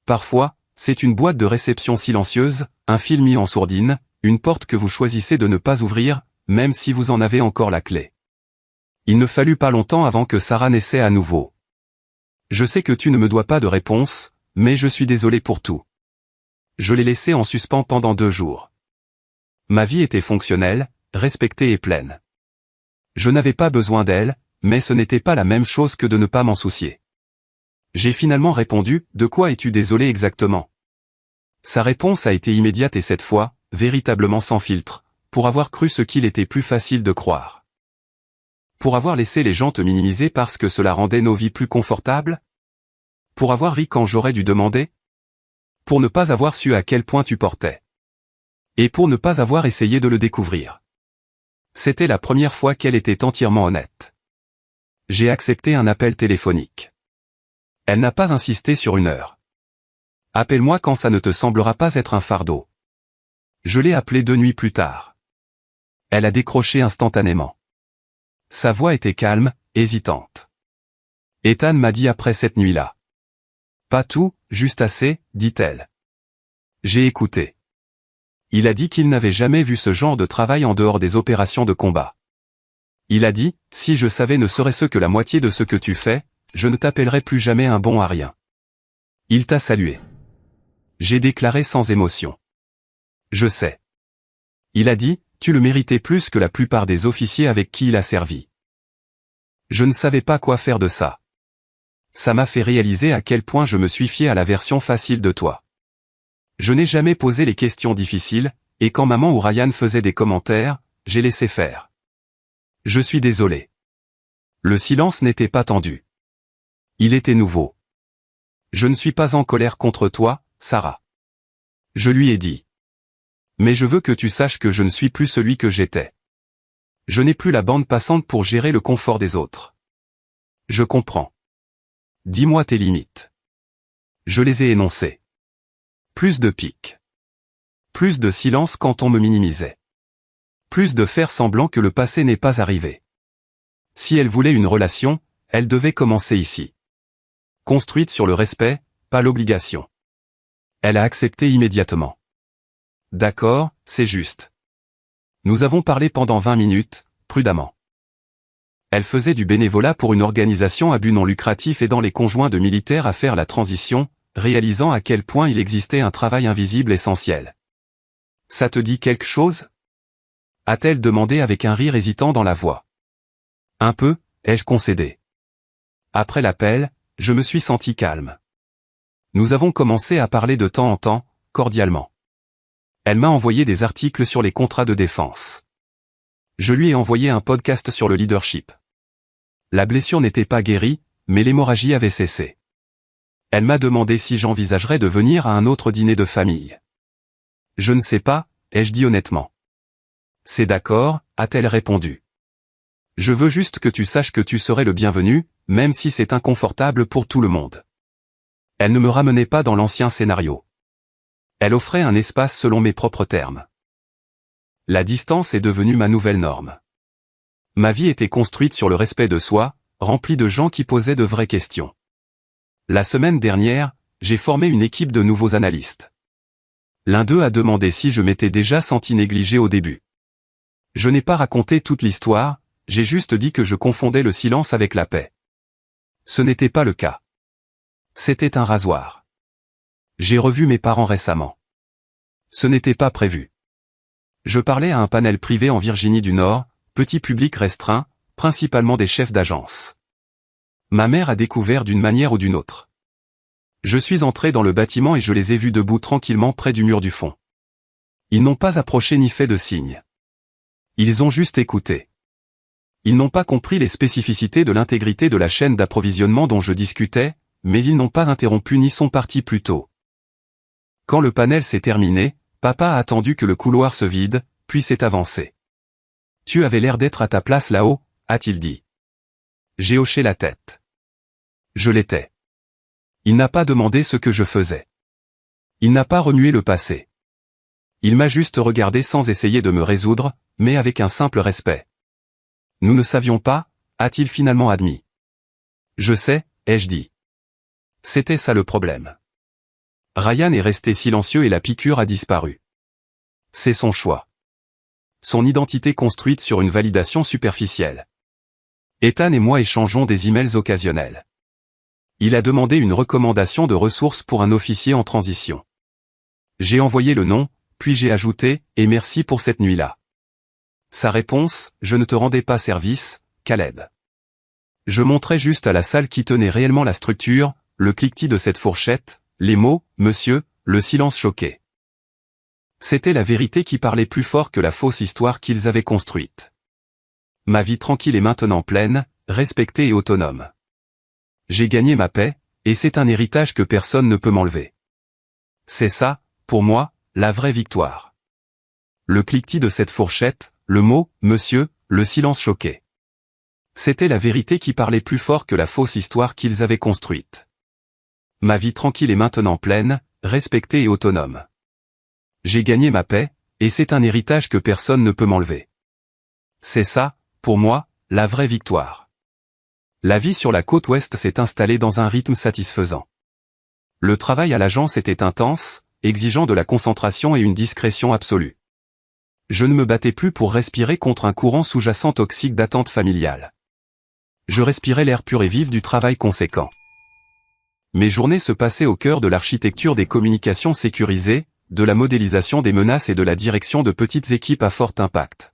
Parfois, c'est une boîte de réception silencieuse, un fil mis en sourdine, une porte que vous choisissez de ne pas ouvrir, même si vous en avez encore la clé. Il ne fallut pas longtemps avant que Sarah naissait à nouveau. Je sais que tu ne me dois pas de réponse, mais je suis désolé pour tout. Je l'ai laissée en suspens pendant 2 jours. Ma vie était fonctionnelle, respectée et pleine. Je n'avais pas besoin d'elle, mais ce n'était pas la même chose que de ne pas m'en soucier. J'ai finalement répondu, de quoi es-tu désolé exactement? Sa réponse a été immédiate et cette fois, véritablement sans filtre, pour avoir cru ce qu'il était plus facile de croire. Pour avoir laissé les gens te minimiser parce que cela rendait nos vies plus confortables? Pour avoir ri quand j'aurais dû demander? Pour ne pas avoir su à quel point tu portais. Et pour ne pas avoir essayé de le découvrir. C'était la première fois qu'elle était entièrement honnête. J'ai accepté un appel téléphonique. Elle n'a pas insisté sur 1 heure. Appelle-moi quand ça ne te semblera pas être un fardeau. Je l'ai appelée 2 nuits plus tard. Elle a décroché instantanément. Sa voix était calme, hésitante. Ethan m'a dit après cette nuit-là. Pas tout, juste assez, dit-elle. J'ai écouté. Il a dit qu'il n'avait jamais vu ce genre de travail en dehors des opérations de combat. Il a dit, si je savais ne serait-ce que la moitié de ce que tu fais, je ne t'appellerais plus jamais un bon à rien. Il t'a salué. J'ai déclaré sans émotion. Je sais. Il a dit, tu le méritais plus que la plupart des officiers avec qui il a servi. Je ne savais pas quoi faire de ça. Ça m'a fait réaliser à quel point je me suis fié à la version facile de toi. Je n'ai jamais posé les questions difficiles, et quand maman ou Ryan faisait des commentaires, j'ai laissé faire. Je suis désolé. Le silence n'était pas tendu. Il était nouveau. Je ne suis pas en colère contre toi, Sarah. Je lui ai dit. Mais je veux que tu saches que je ne suis plus celui que j'étais. Je n'ai plus la bande passante pour gérer le confort des autres. Je comprends. Dis-moi tes limites. Je les ai énoncées. Plus de pique. Plus de silence quand on me minimisait. Plus de faire semblant que le passé n'est pas arrivé. Si elle voulait une relation, elle devait commencer ici. Construite sur le respect, pas l'obligation. Elle a accepté immédiatement. D'accord, c'est juste. Nous avons parlé pendant 20 minutes, prudemment. Elle faisait du bénévolat pour une organisation à but non lucratif aidant les conjoints de militaires à faire la transition, réalisant à quel point il existait un travail invisible essentiel. Ça te dit quelque chose ? A-t-elle demandé avec un rire hésitant dans la voix. Un peu, ai-je concédé. Après l'appel, je me suis senti calme. Nous avons commencé à parler de temps en temps, cordialement. Elle m'a envoyé des articles sur les contrats de défense. Je lui ai envoyé un podcast sur le leadership. La blessure n'était pas guérie, mais l'hémorragie avait cessé. Elle m'a demandé si j'envisagerais de venir à un autre dîner de famille. Je ne sais pas, ai-je dit honnêtement. C'est d'accord, a-t-elle répondu. Je veux juste que tu saches que tu serais le bienvenu, même si c'est inconfortable pour tout le monde. Elle ne me ramenait pas dans l'ancien scénario. Elle offrait un espace selon mes propres termes. La distance est devenue ma nouvelle norme. Ma vie était construite sur le respect de soi, remplie de gens qui posaient de vraies questions. La semaine dernière, j'ai formé une équipe de nouveaux analystes. L'un d'eux a demandé si je m'étais déjà senti négligé au début. Je n'ai pas raconté toute l'histoire, j'ai juste dit que je confondais le silence avec la paix. Ce n'était pas le cas. C'était un rasoir. J'ai revu mes parents récemment. Ce n'était pas prévu. Je parlais à un panel privé en Virginie du Nord, petit public restreint, principalement des chefs d'agence. Ma mère a découvert d'une manière ou d'une autre. Je suis entré dans le bâtiment et je les ai vus debout tranquillement près du mur du fond. Ils n'ont pas approché ni fait de signe. Ils ont juste écouté. Ils n'ont pas compris les spécificités de l'intégrité de la chaîne d'approvisionnement dont je discutais, mais ils n'ont pas interrompu ni sont partis plus tôt. Quand le panel s'est terminé, papa a attendu que le couloir se vide, puis s'est avancé. « Tu avais l'air d'être à ta place là-haut », a-t-il dit. J'ai hoché la tête. Je l'étais. Il n'a pas demandé ce que je faisais. Il n'a pas remué le passé. Il m'a juste regardé sans essayer de me résoudre, mais avec un simple respect. Nous ne savions pas, a-t-il finalement admis. Je sais, ai-je dit. C'était ça le problème. Ryan est resté silencieux et la piqûre a disparu. C'est son choix. Son identité construite sur une validation superficielle. Ethan et moi échangeons des emails occasionnels. Il a demandé une recommandation de ressources pour un officier en transition. J'ai envoyé le nom, puis j'ai ajouté « et merci pour cette nuit-là ». Sa réponse « je ne te rendais pas service, Caleb ». Je montrais juste à la salle qui tenait réellement la structure, le cliquetis de cette fourchette, les mots « monsieur », le silence choqué. C'était la vérité qui parlait plus fort que la fausse histoire qu'ils avaient construite. Ma vie tranquille est maintenant pleine, respectée et autonome. J'ai gagné ma paix, et c'est un héritage que personne ne peut m'enlever. C'est ça, pour moi, la vraie victoire. Le cliquetis de cette fourchette, le mot « monsieur », le silence choqué. C'était la vérité qui parlait plus fort que la fausse histoire qu'ils avaient construite. Ma vie tranquille est maintenant pleine, respectée et autonome. J'ai gagné ma paix, et c'est un héritage que personne ne peut m'enlever. C'est ça, pour moi, la vraie victoire. La vie sur la côte ouest s'est installée dans un rythme satisfaisant. Le travail à l'agence était intense, exigeant de la concentration et une discrétion absolue. Je ne me battais plus pour respirer contre un courant sous-jacent toxique d'attente familiale. Je respirais l'air pur et vif du travail conséquent. Mes journées se passaient au cœur de l'architecture des communications sécurisées, de la modélisation des menaces et de la direction de petites équipes à fort impact.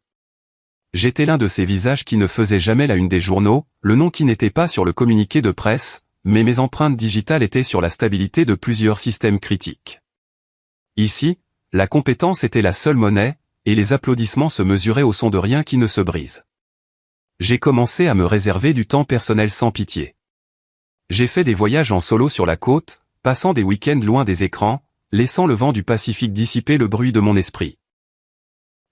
J'étais l'un de ces visages qui ne faisaient jamais la une des journaux, le nom qui n'était pas sur le communiqué de presse, mais mes empreintes digitales étaient sur la stabilité de plusieurs systèmes critiques. Ici, la compétence était la seule monnaie, et les applaudissements se mesuraient au son de rien qui ne se brise. J'ai commencé à me réserver du temps personnel sans pitié. J'ai fait des voyages en solo sur la côte, passant des week-ends loin des écrans, laissant le vent du Pacifique dissiper le bruit de mon esprit.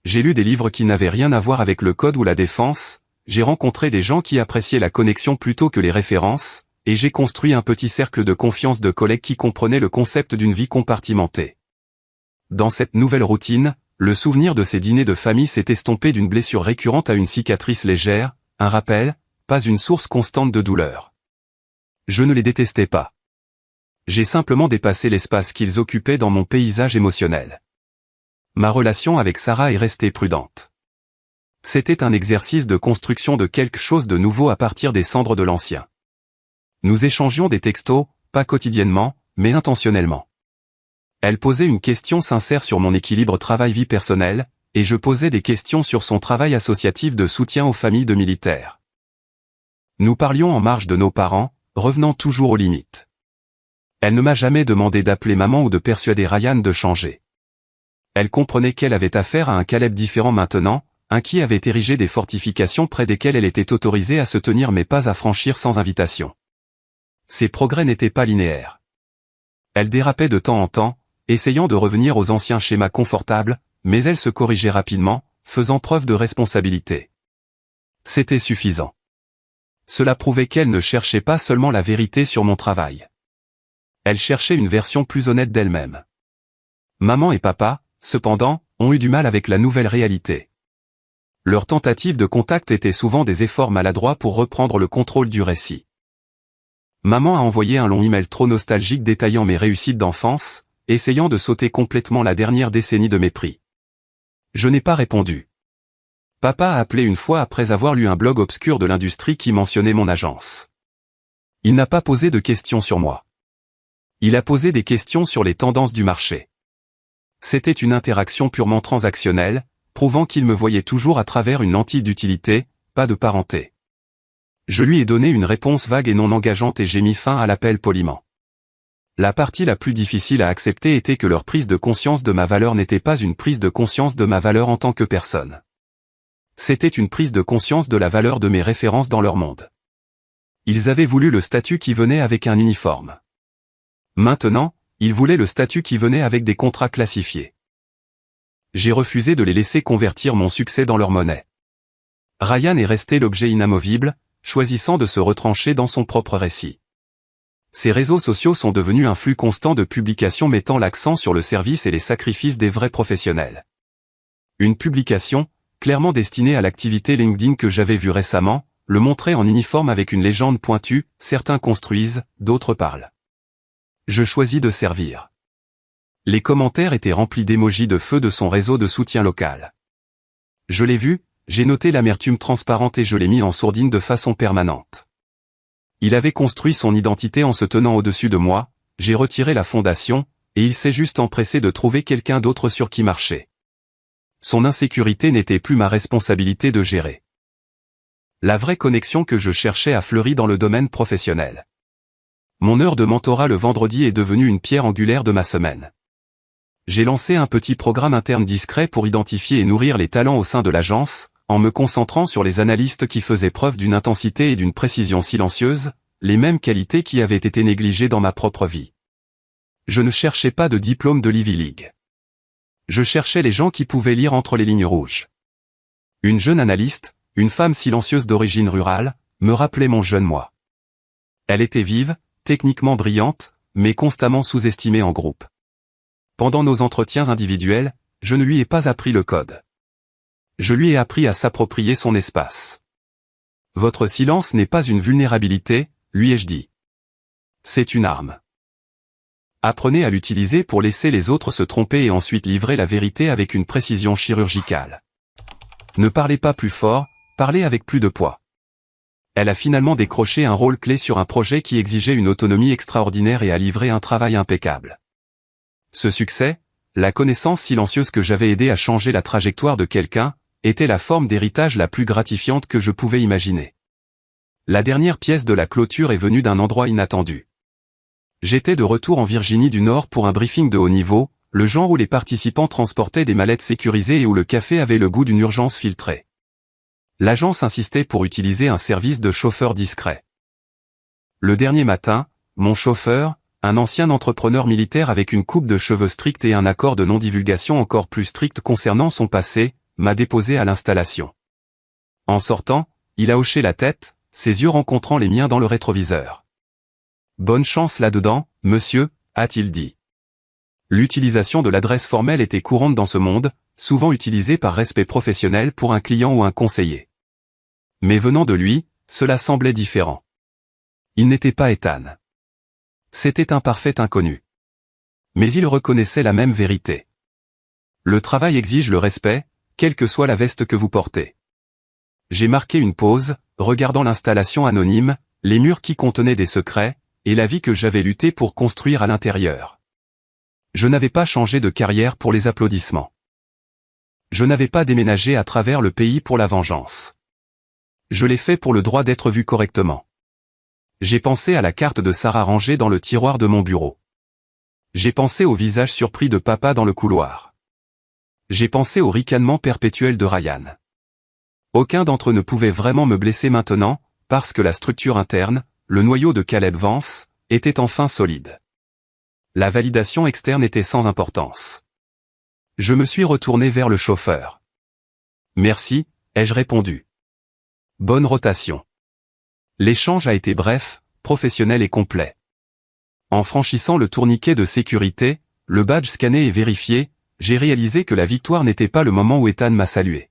J'ai lu des livres qui n'avaient rien à voir avec le code ou la défense, j'ai rencontré des gens qui appréciaient la connexion plutôt que les références, et j'ai construit un petit cercle de confiance de collègues qui comprenaient le concept d'une vie compartimentée. Dans cette nouvelle routine, le souvenir de ces dîners de famille s'est estompé d'une blessure récurrente à une cicatrice légère, un rappel, pas une source constante de douleur. Je ne les détestais pas. J'ai simplement dépassé l'espace qu'ils occupaient dans mon paysage émotionnel. Ma relation avec Sarah est restée prudente. C'était un exercice de construction de quelque chose de nouveau à partir des cendres de l'ancien. Nous échangions des textos, pas quotidiennement, mais intentionnellement. Elle posait une question sincère sur mon équilibre travail-vie personnelle, et je posais des questions sur son travail associatif de soutien aux familles de militaires. Nous parlions en marge de nos parents, revenant toujours aux limites. Elle ne m'a jamais demandé d'appeler maman ou de persuader Ryan de changer. Elle comprenait qu'elle avait affaire à un Caleb différent maintenant, un qui avait érigé des fortifications près desquelles elle était autorisée à se tenir mais pas à franchir sans invitation. Ses progrès n'étaient pas linéaires. Elle dérapait de temps en temps, essayant de revenir aux anciens schémas confortables, mais elle se corrigeait rapidement, faisant preuve de responsabilité. C'était suffisant. Cela prouvait qu'elle ne cherchait pas seulement la vérité sur mon travail. Elle cherchait une version plus honnête d'elle-même. Maman et papa, cependant, ont eu du mal avec la nouvelle réalité. Leurs tentatives de contact étaient souvent des efforts maladroits pour reprendre le contrôle du récit. Maman a envoyé un long email trop nostalgique détaillant mes réussites d'enfance, essayant de sauter complètement la dernière décennie de mépris. Je n'ai pas répondu. Papa a appelé une fois après avoir lu un blog obscur de l'industrie qui mentionnait mon agence. Il n'a pas posé de questions sur moi. Il a posé des questions sur les tendances du marché. C'était une interaction purement transactionnelle, prouvant qu'il me voyait toujours à travers une lentille d'utilité, pas de parenté. Je lui ai donné une réponse vague et non engageante et j'ai mis fin à l'appel poliment. La partie la plus difficile à accepter était que leur prise de conscience de ma valeur n'était pas une prise de conscience de ma valeur en tant que personne. C'était une prise de conscience de la valeur de mes références dans leur monde. Ils avaient voulu le statut qui venait avec un uniforme. Maintenant, ils voulaient le statut qui venait avec des contrats classifiés. J'ai refusé de les laisser convertir mon succès dans leur monnaie. Ryan est resté l'objet inamovible, choisissant de se retrancher dans son propre récit. Ces réseaux sociaux sont devenus un flux constant de publications mettant l'accent sur le service et les sacrifices des vrais professionnels. Une publication, clairement destinée à l'activité LinkedIn que j'avais vue récemment, le montrait en uniforme avec une légende pointue, certains construisent, d'autres parlent. Je choisis de servir. Les commentaires étaient remplis d'émojis de feu de son réseau de soutien local. Je l'ai vu, j'ai noté l'amertume transparente et je l'ai mis en sourdine de façon permanente. Il avait construit son identité en se tenant au-dessus de moi, j'ai retiré la fondation, et il s'est juste empressé de trouver quelqu'un d'autre sur qui marcher. Son insécurité n'était plus ma responsabilité de gérer. La vraie connexion que je cherchais a fleuri dans le domaine professionnel. Mon heure de mentorat le vendredi est devenue une pierre angulaire de ma semaine. J'ai lancé un petit programme interne discret pour identifier et nourrir les talents au sein de l'agence, en me concentrant sur les analystes qui faisaient preuve d'une intensité et d'une précision silencieuse, les mêmes qualités qui avaient été négligées dans ma propre vie. Je ne cherchais pas de diplôme de l'Ivy League. Je cherchais les gens qui pouvaient lire entre les lignes rouges. Une jeune analyste, une femme silencieuse d'origine rurale, me rappelait mon jeune moi. Elle était vive, techniquement brillante, mais constamment sous-estimée en groupe. Pendant nos entretiens individuels, je ne lui ai pas appris le code. Je lui ai appris à s'approprier son espace. Votre silence n'est pas une vulnérabilité, lui ai-je dit. C'est une arme. Apprenez à l'utiliser pour laisser les autres se tromper et ensuite livrer la vérité avec une précision chirurgicale. Ne parlez pas plus fort, parlez avec plus de poids. Elle a finalement décroché un rôle clé sur un projet qui exigeait une autonomie extraordinaire et a livré un travail impeccable. Ce succès, la connaissance silencieuse que j'avais aidé à changer la trajectoire de quelqu'un, était la forme d'héritage la plus gratifiante que je pouvais imaginer. La dernière pièce de la clôture est venue d'un endroit inattendu. J'étais de retour en Virginie du Nord pour un briefing de haut niveau, le genre où les participants transportaient des mallettes sécurisées et où le café avait le goût d'une urgence filtrée. L'agence insistait pour utiliser un service de chauffeur discret. Le dernier matin, mon chauffeur, un ancien entrepreneur militaire avec une coupe de cheveux stricte et un accord de non-divulgation encore plus strict concernant son passé, m'a déposé à l'installation. En sortant, il a hoché la tête, ses yeux rencontrant les miens dans le rétroviseur. « Bonne chance là-dedans, monsieur », a-t-il dit. L'utilisation de l'adresse formelle était courante dans ce monde, souvent utilisée par respect professionnel pour un client ou un conseiller. Mais venant de lui, cela semblait différent. Il n'était pas Ethan. C'était un parfait inconnu. Mais il reconnaissait la même vérité. Le travail exige le respect, quelle que soit la veste que vous portez. J'ai marqué une pause, regardant l'installation anonyme, les murs qui contenaient des secrets, et la vie que j'avais lutté pour construire à l'intérieur. Je n'avais pas changé de carrière pour les applaudissements. Je n'avais pas déménagé à travers le pays pour la vengeance. Je l'ai fait pour le droit d'être vu correctement. J'ai pensé à la carte de Sarah rangée dans le tiroir de mon bureau. J'ai pensé au visage surpris de papa dans le couloir. J'ai pensé au ricanement perpétuel de Ryan. Aucun d'entre eux ne pouvait vraiment me blesser maintenant, parce que la structure interne, le noyau de Caleb Vance, était enfin solide. La validation externe était sans importance. Je me suis retourné vers le chauffeur. « Merci », ai-je répondu. « Bonne rotation. » L'échange a été bref, professionnel et complet. En franchissant le tourniquet de sécurité, le badge scanné et vérifié, j'ai réalisé que la victoire n'était pas le moment où Ethan m'a salué.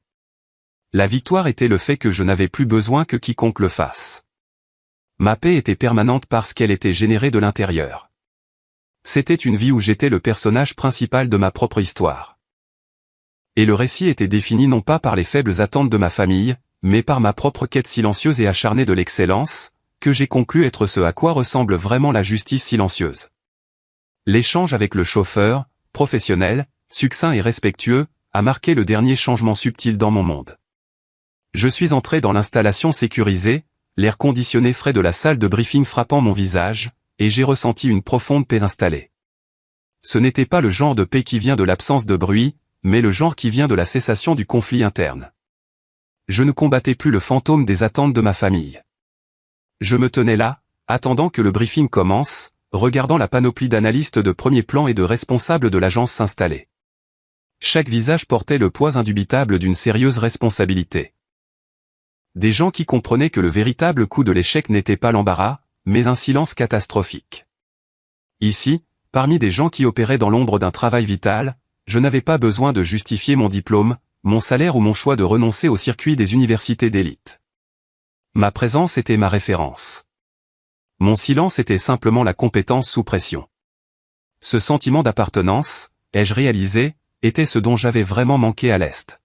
La victoire était le fait que je n'avais plus besoin que quiconque le fasse. Ma paix était permanente parce qu'elle était générée de l'intérieur. C'était une vie où j'étais le personnage principal de ma propre histoire. Et le récit était défini non pas par les faibles attentes de ma famille, mais par ma propre quête silencieuse et acharnée de l'excellence, que j'ai conclu être ce à quoi ressemble vraiment la justice silencieuse. L'échange avec le chauffeur, professionnel, succinct et respectueux, a marqué le dernier changement subtil dans mon monde. Je suis entré dans l'installation sécurisée, l'air conditionné frais de la salle de briefing frappant mon visage, et j'ai ressenti une profonde paix installée. Ce n'était pas le genre de paix qui vient de l'absence de bruit, mais le genre qui vient de la cessation du conflit interne. Je ne combattais plus le fantôme des attentes de ma famille. Je me tenais là, attendant que le briefing commence, regardant la panoplie d'analystes de premier plan et de responsables de l'agence s'installer. Chaque visage portait le poids indubitable d'une sérieuse responsabilité. Des gens qui comprenaient que le véritable coût de l'échec n'était pas l'embarras, mais un silence catastrophique. Ici, parmi des gens qui opéraient dans l'ombre d'un travail vital, je n'avais pas besoin de justifier mon diplôme, mon salaire ou mon choix de renoncer au circuit des universités d'élite. Ma présence était ma référence. Mon silence était simplement la compétence sous pression. Ce sentiment d'appartenance, ai-je réalisé, était ce dont j'avais vraiment manqué à l'Est.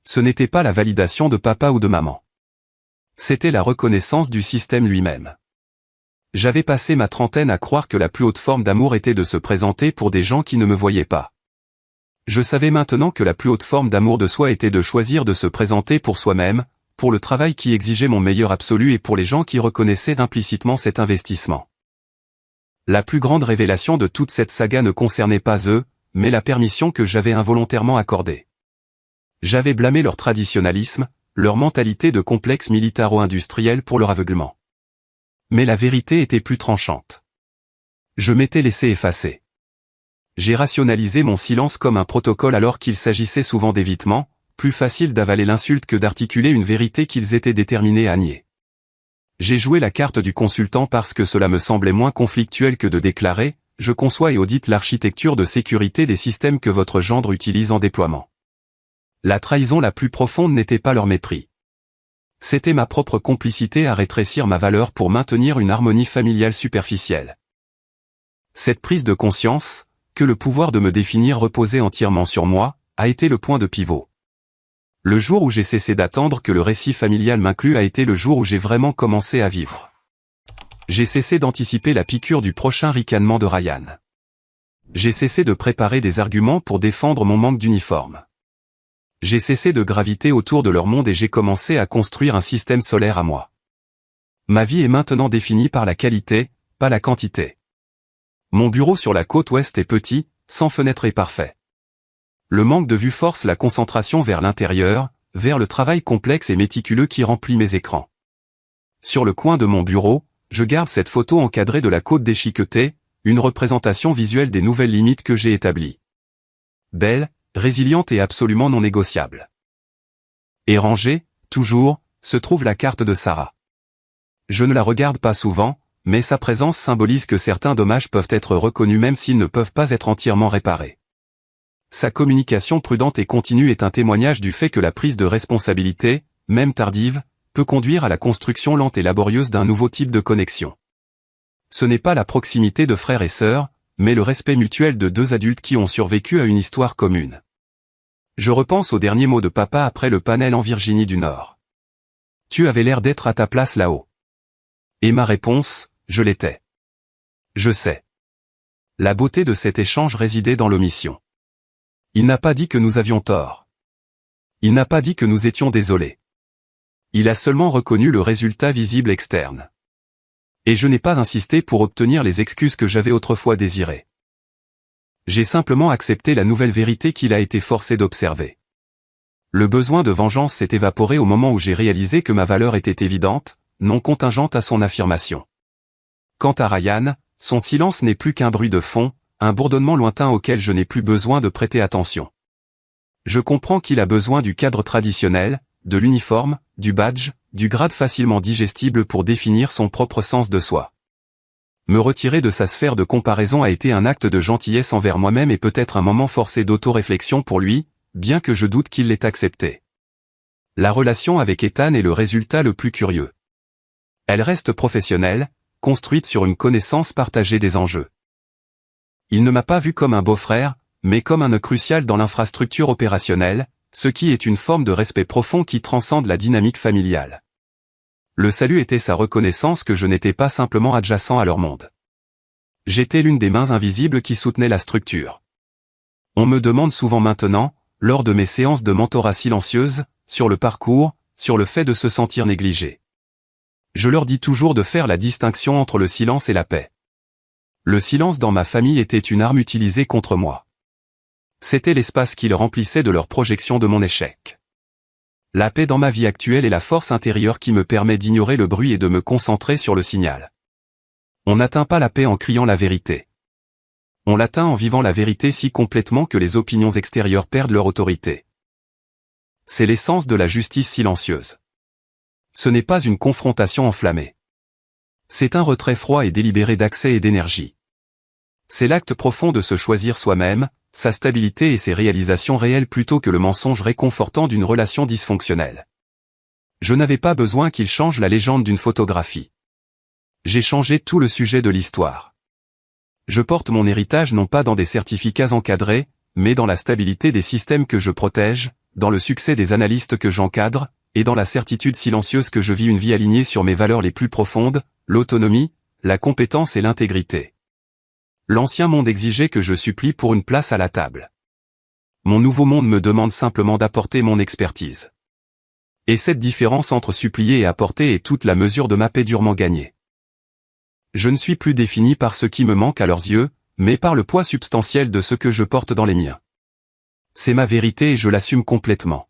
Ce n'était pas la validation de papa ou de maman. C'était la reconnaissance du système lui-même. J'avais passé ma trentaine à croire que la plus haute forme d'amour était de se présenter pour des gens qui ne me voyaient pas. Je savais maintenant que la plus haute forme d'amour de soi était de choisir de se présenter pour soi-même, pour le travail qui exigeait mon meilleur absolu et pour les gens qui reconnaissaient implicitement cet investissement. La plus grande révélation de toute cette saga ne concernait pas eux, mais la permission que j'avais involontairement accordée. J'avais blâmé leur traditionnalisme, leur mentalité de complexe militaro-industriel pour leur aveuglement. Mais la vérité était plus tranchante. Je m'étais laissé effacer. J'ai rationalisé mon silence comme un protocole alors qu'il s'agissait souvent d'évitement, plus facile d'avaler l'insulte que d'articuler une vérité qu'ils étaient déterminés à nier. J'ai joué la carte du consultant parce que cela me semblait moins conflictuel que de déclarer « Je conçois et audite l'architecture de sécurité des systèmes que votre gendre utilise en déploiement ». La trahison la plus profonde n'était pas leur mépris. C'était ma propre complicité à rétrécir ma valeur pour maintenir une harmonie familiale superficielle. Cette prise de conscience, que le pouvoir de me définir reposait entièrement sur moi, a été le point de pivot. Le jour où j'ai cessé d'attendre que le récit familial m'inclue a été le jour où j'ai vraiment commencé à vivre. J'ai cessé d'anticiper la piqûre du prochain ricanement de Ryan. J'ai cessé de préparer des arguments pour défendre mon manque d'uniforme. J'ai cessé de graviter autour de leur monde et j'ai commencé à construire un système solaire à moi. Ma vie est maintenant définie par la qualité, pas la quantité. Mon bureau sur la côte ouest est petit, sans fenêtre et parfait. Le manque de vue force la concentration vers l'intérieur, vers le travail complexe et méticuleux qui remplit mes écrans. Sur le coin de mon bureau, je garde cette photo encadrée de la côte déchiquetée, une représentation visuelle des nouvelles limites que j'ai établies. Belle, résiliente et absolument non négociable. Et rangée, toujours, se trouve la carte de Sarah. Je ne la regarde pas souvent, mais sa présence symbolise que certains dommages peuvent être reconnus même s'ils ne peuvent pas être entièrement réparés. Sa communication prudente et continue est un témoignage du fait que la prise de responsabilité, même tardive, peut conduire à la construction lente et laborieuse d'un nouveau type de connexion. Ce n'est pas la proximité de frères et sœurs, mais le respect mutuel de deux adultes qui ont survécu à une histoire commune. Je repense aux derniers mots de papa après le panel en Virginie du Nord. Tu avais l'air d'être à ta place là-haut. Et ma réponse, je l'étais. Je sais. La beauté de cet échange résidait dans l'omission. Il n'a pas dit que nous avions tort. Il n'a pas dit que nous étions désolés. Il a seulement reconnu le résultat visible externe. Et je n'ai pas insisté pour obtenir les excuses que j'avais autrefois désirées. J'ai simplement accepté la nouvelle vérité qu'il a été forcé d'observer. Le besoin de vengeance s'est évaporé au moment où j'ai réalisé que ma valeur était évidente, non contingente à son affirmation. Quant à Ryan, son silence n'est plus qu'un bruit de fond, un bourdonnement lointain auquel je n'ai plus besoin de prêter attention. Je comprends qu'il a besoin du cadre traditionnel, de l'uniforme, du badge, du grade facilement digestible pour définir son propre sens de soi. Me retirer de sa sphère de comparaison a été un acte de gentillesse envers moi-même et peut-être un moment forcé d'auto-réflexion pour lui, bien que je doute qu'il l'ait accepté. La relation avec Ethan est le résultat le plus curieux. Elle reste professionnelle, construite sur une connaissance partagée des enjeux. Il ne m'a pas vu comme un beau-frère, mais comme un nœud crucial dans l'infrastructure opérationnelle, ce qui est une forme de respect profond qui transcende la dynamique familiale. Le salut était sa reconnaissance que je n'étais pas simplement adjacent à leur monde. J'étais l'une des mains invisibles qui soutenaient la structure. On me demande souvent maintenant, lors de mes séances de mentorat silencieuses, sur le parcours, sur le fait de se sentir négligé. Je leur dis toujours de faire la distinction entre le silence et la paix. Le silence dans ma famille était une arme utilisée contre moi. C'était l'espace qu'ils remplissaient de leur projection de mon échec. La paix dans ma vie actuelle est la force intérieure qui me permet d'ignorer le bruit et de me concentrer sur le signal. On n'atteint pas la paix en criant la vérité. On l'atteint en vivant la vérité si complètement que les opinions extérieures perdent leur autorité. C'est l'essence de la justice silencieuse. Ce n'est pas une confrontation enflammée. C'est un retrait froid et délibéré d'accès et d'énergie. C'est l'acte profond de se choisir soi-même, sa stabilité et ses réalisations réelles plutôt que le mensonge réconfortant d'une relation dysfonctionnelle. Je n'avais pas besoin qu'il change la légende d'une photographie. J'ai changé tout le sujet de l'histoire. Je porte mon héritage non pas dans des certificats encadrés, mais dans la stabilité des systèmes que je protège, dans le succès des analystes que j'encadre, et dans la certitude silencieuse que je vis une vie alignée sur mes valeurs les plus profondes, l'autonomie, la compétence et l'intégrité. L'ancien monde exigeait que je supplie pour une place à la table. Mon nouveau monde me demande simplement d'apporter mon expertise. Et cette différence entre supplier et apporter est toute la mesure de ma paix durement gagnée. Je ne suis plus défini par ce qui me manque à leurs yeux, mais par le poids substantiel de ce que je porte dans les miens. C'est ma vérité et je l'assume complètement.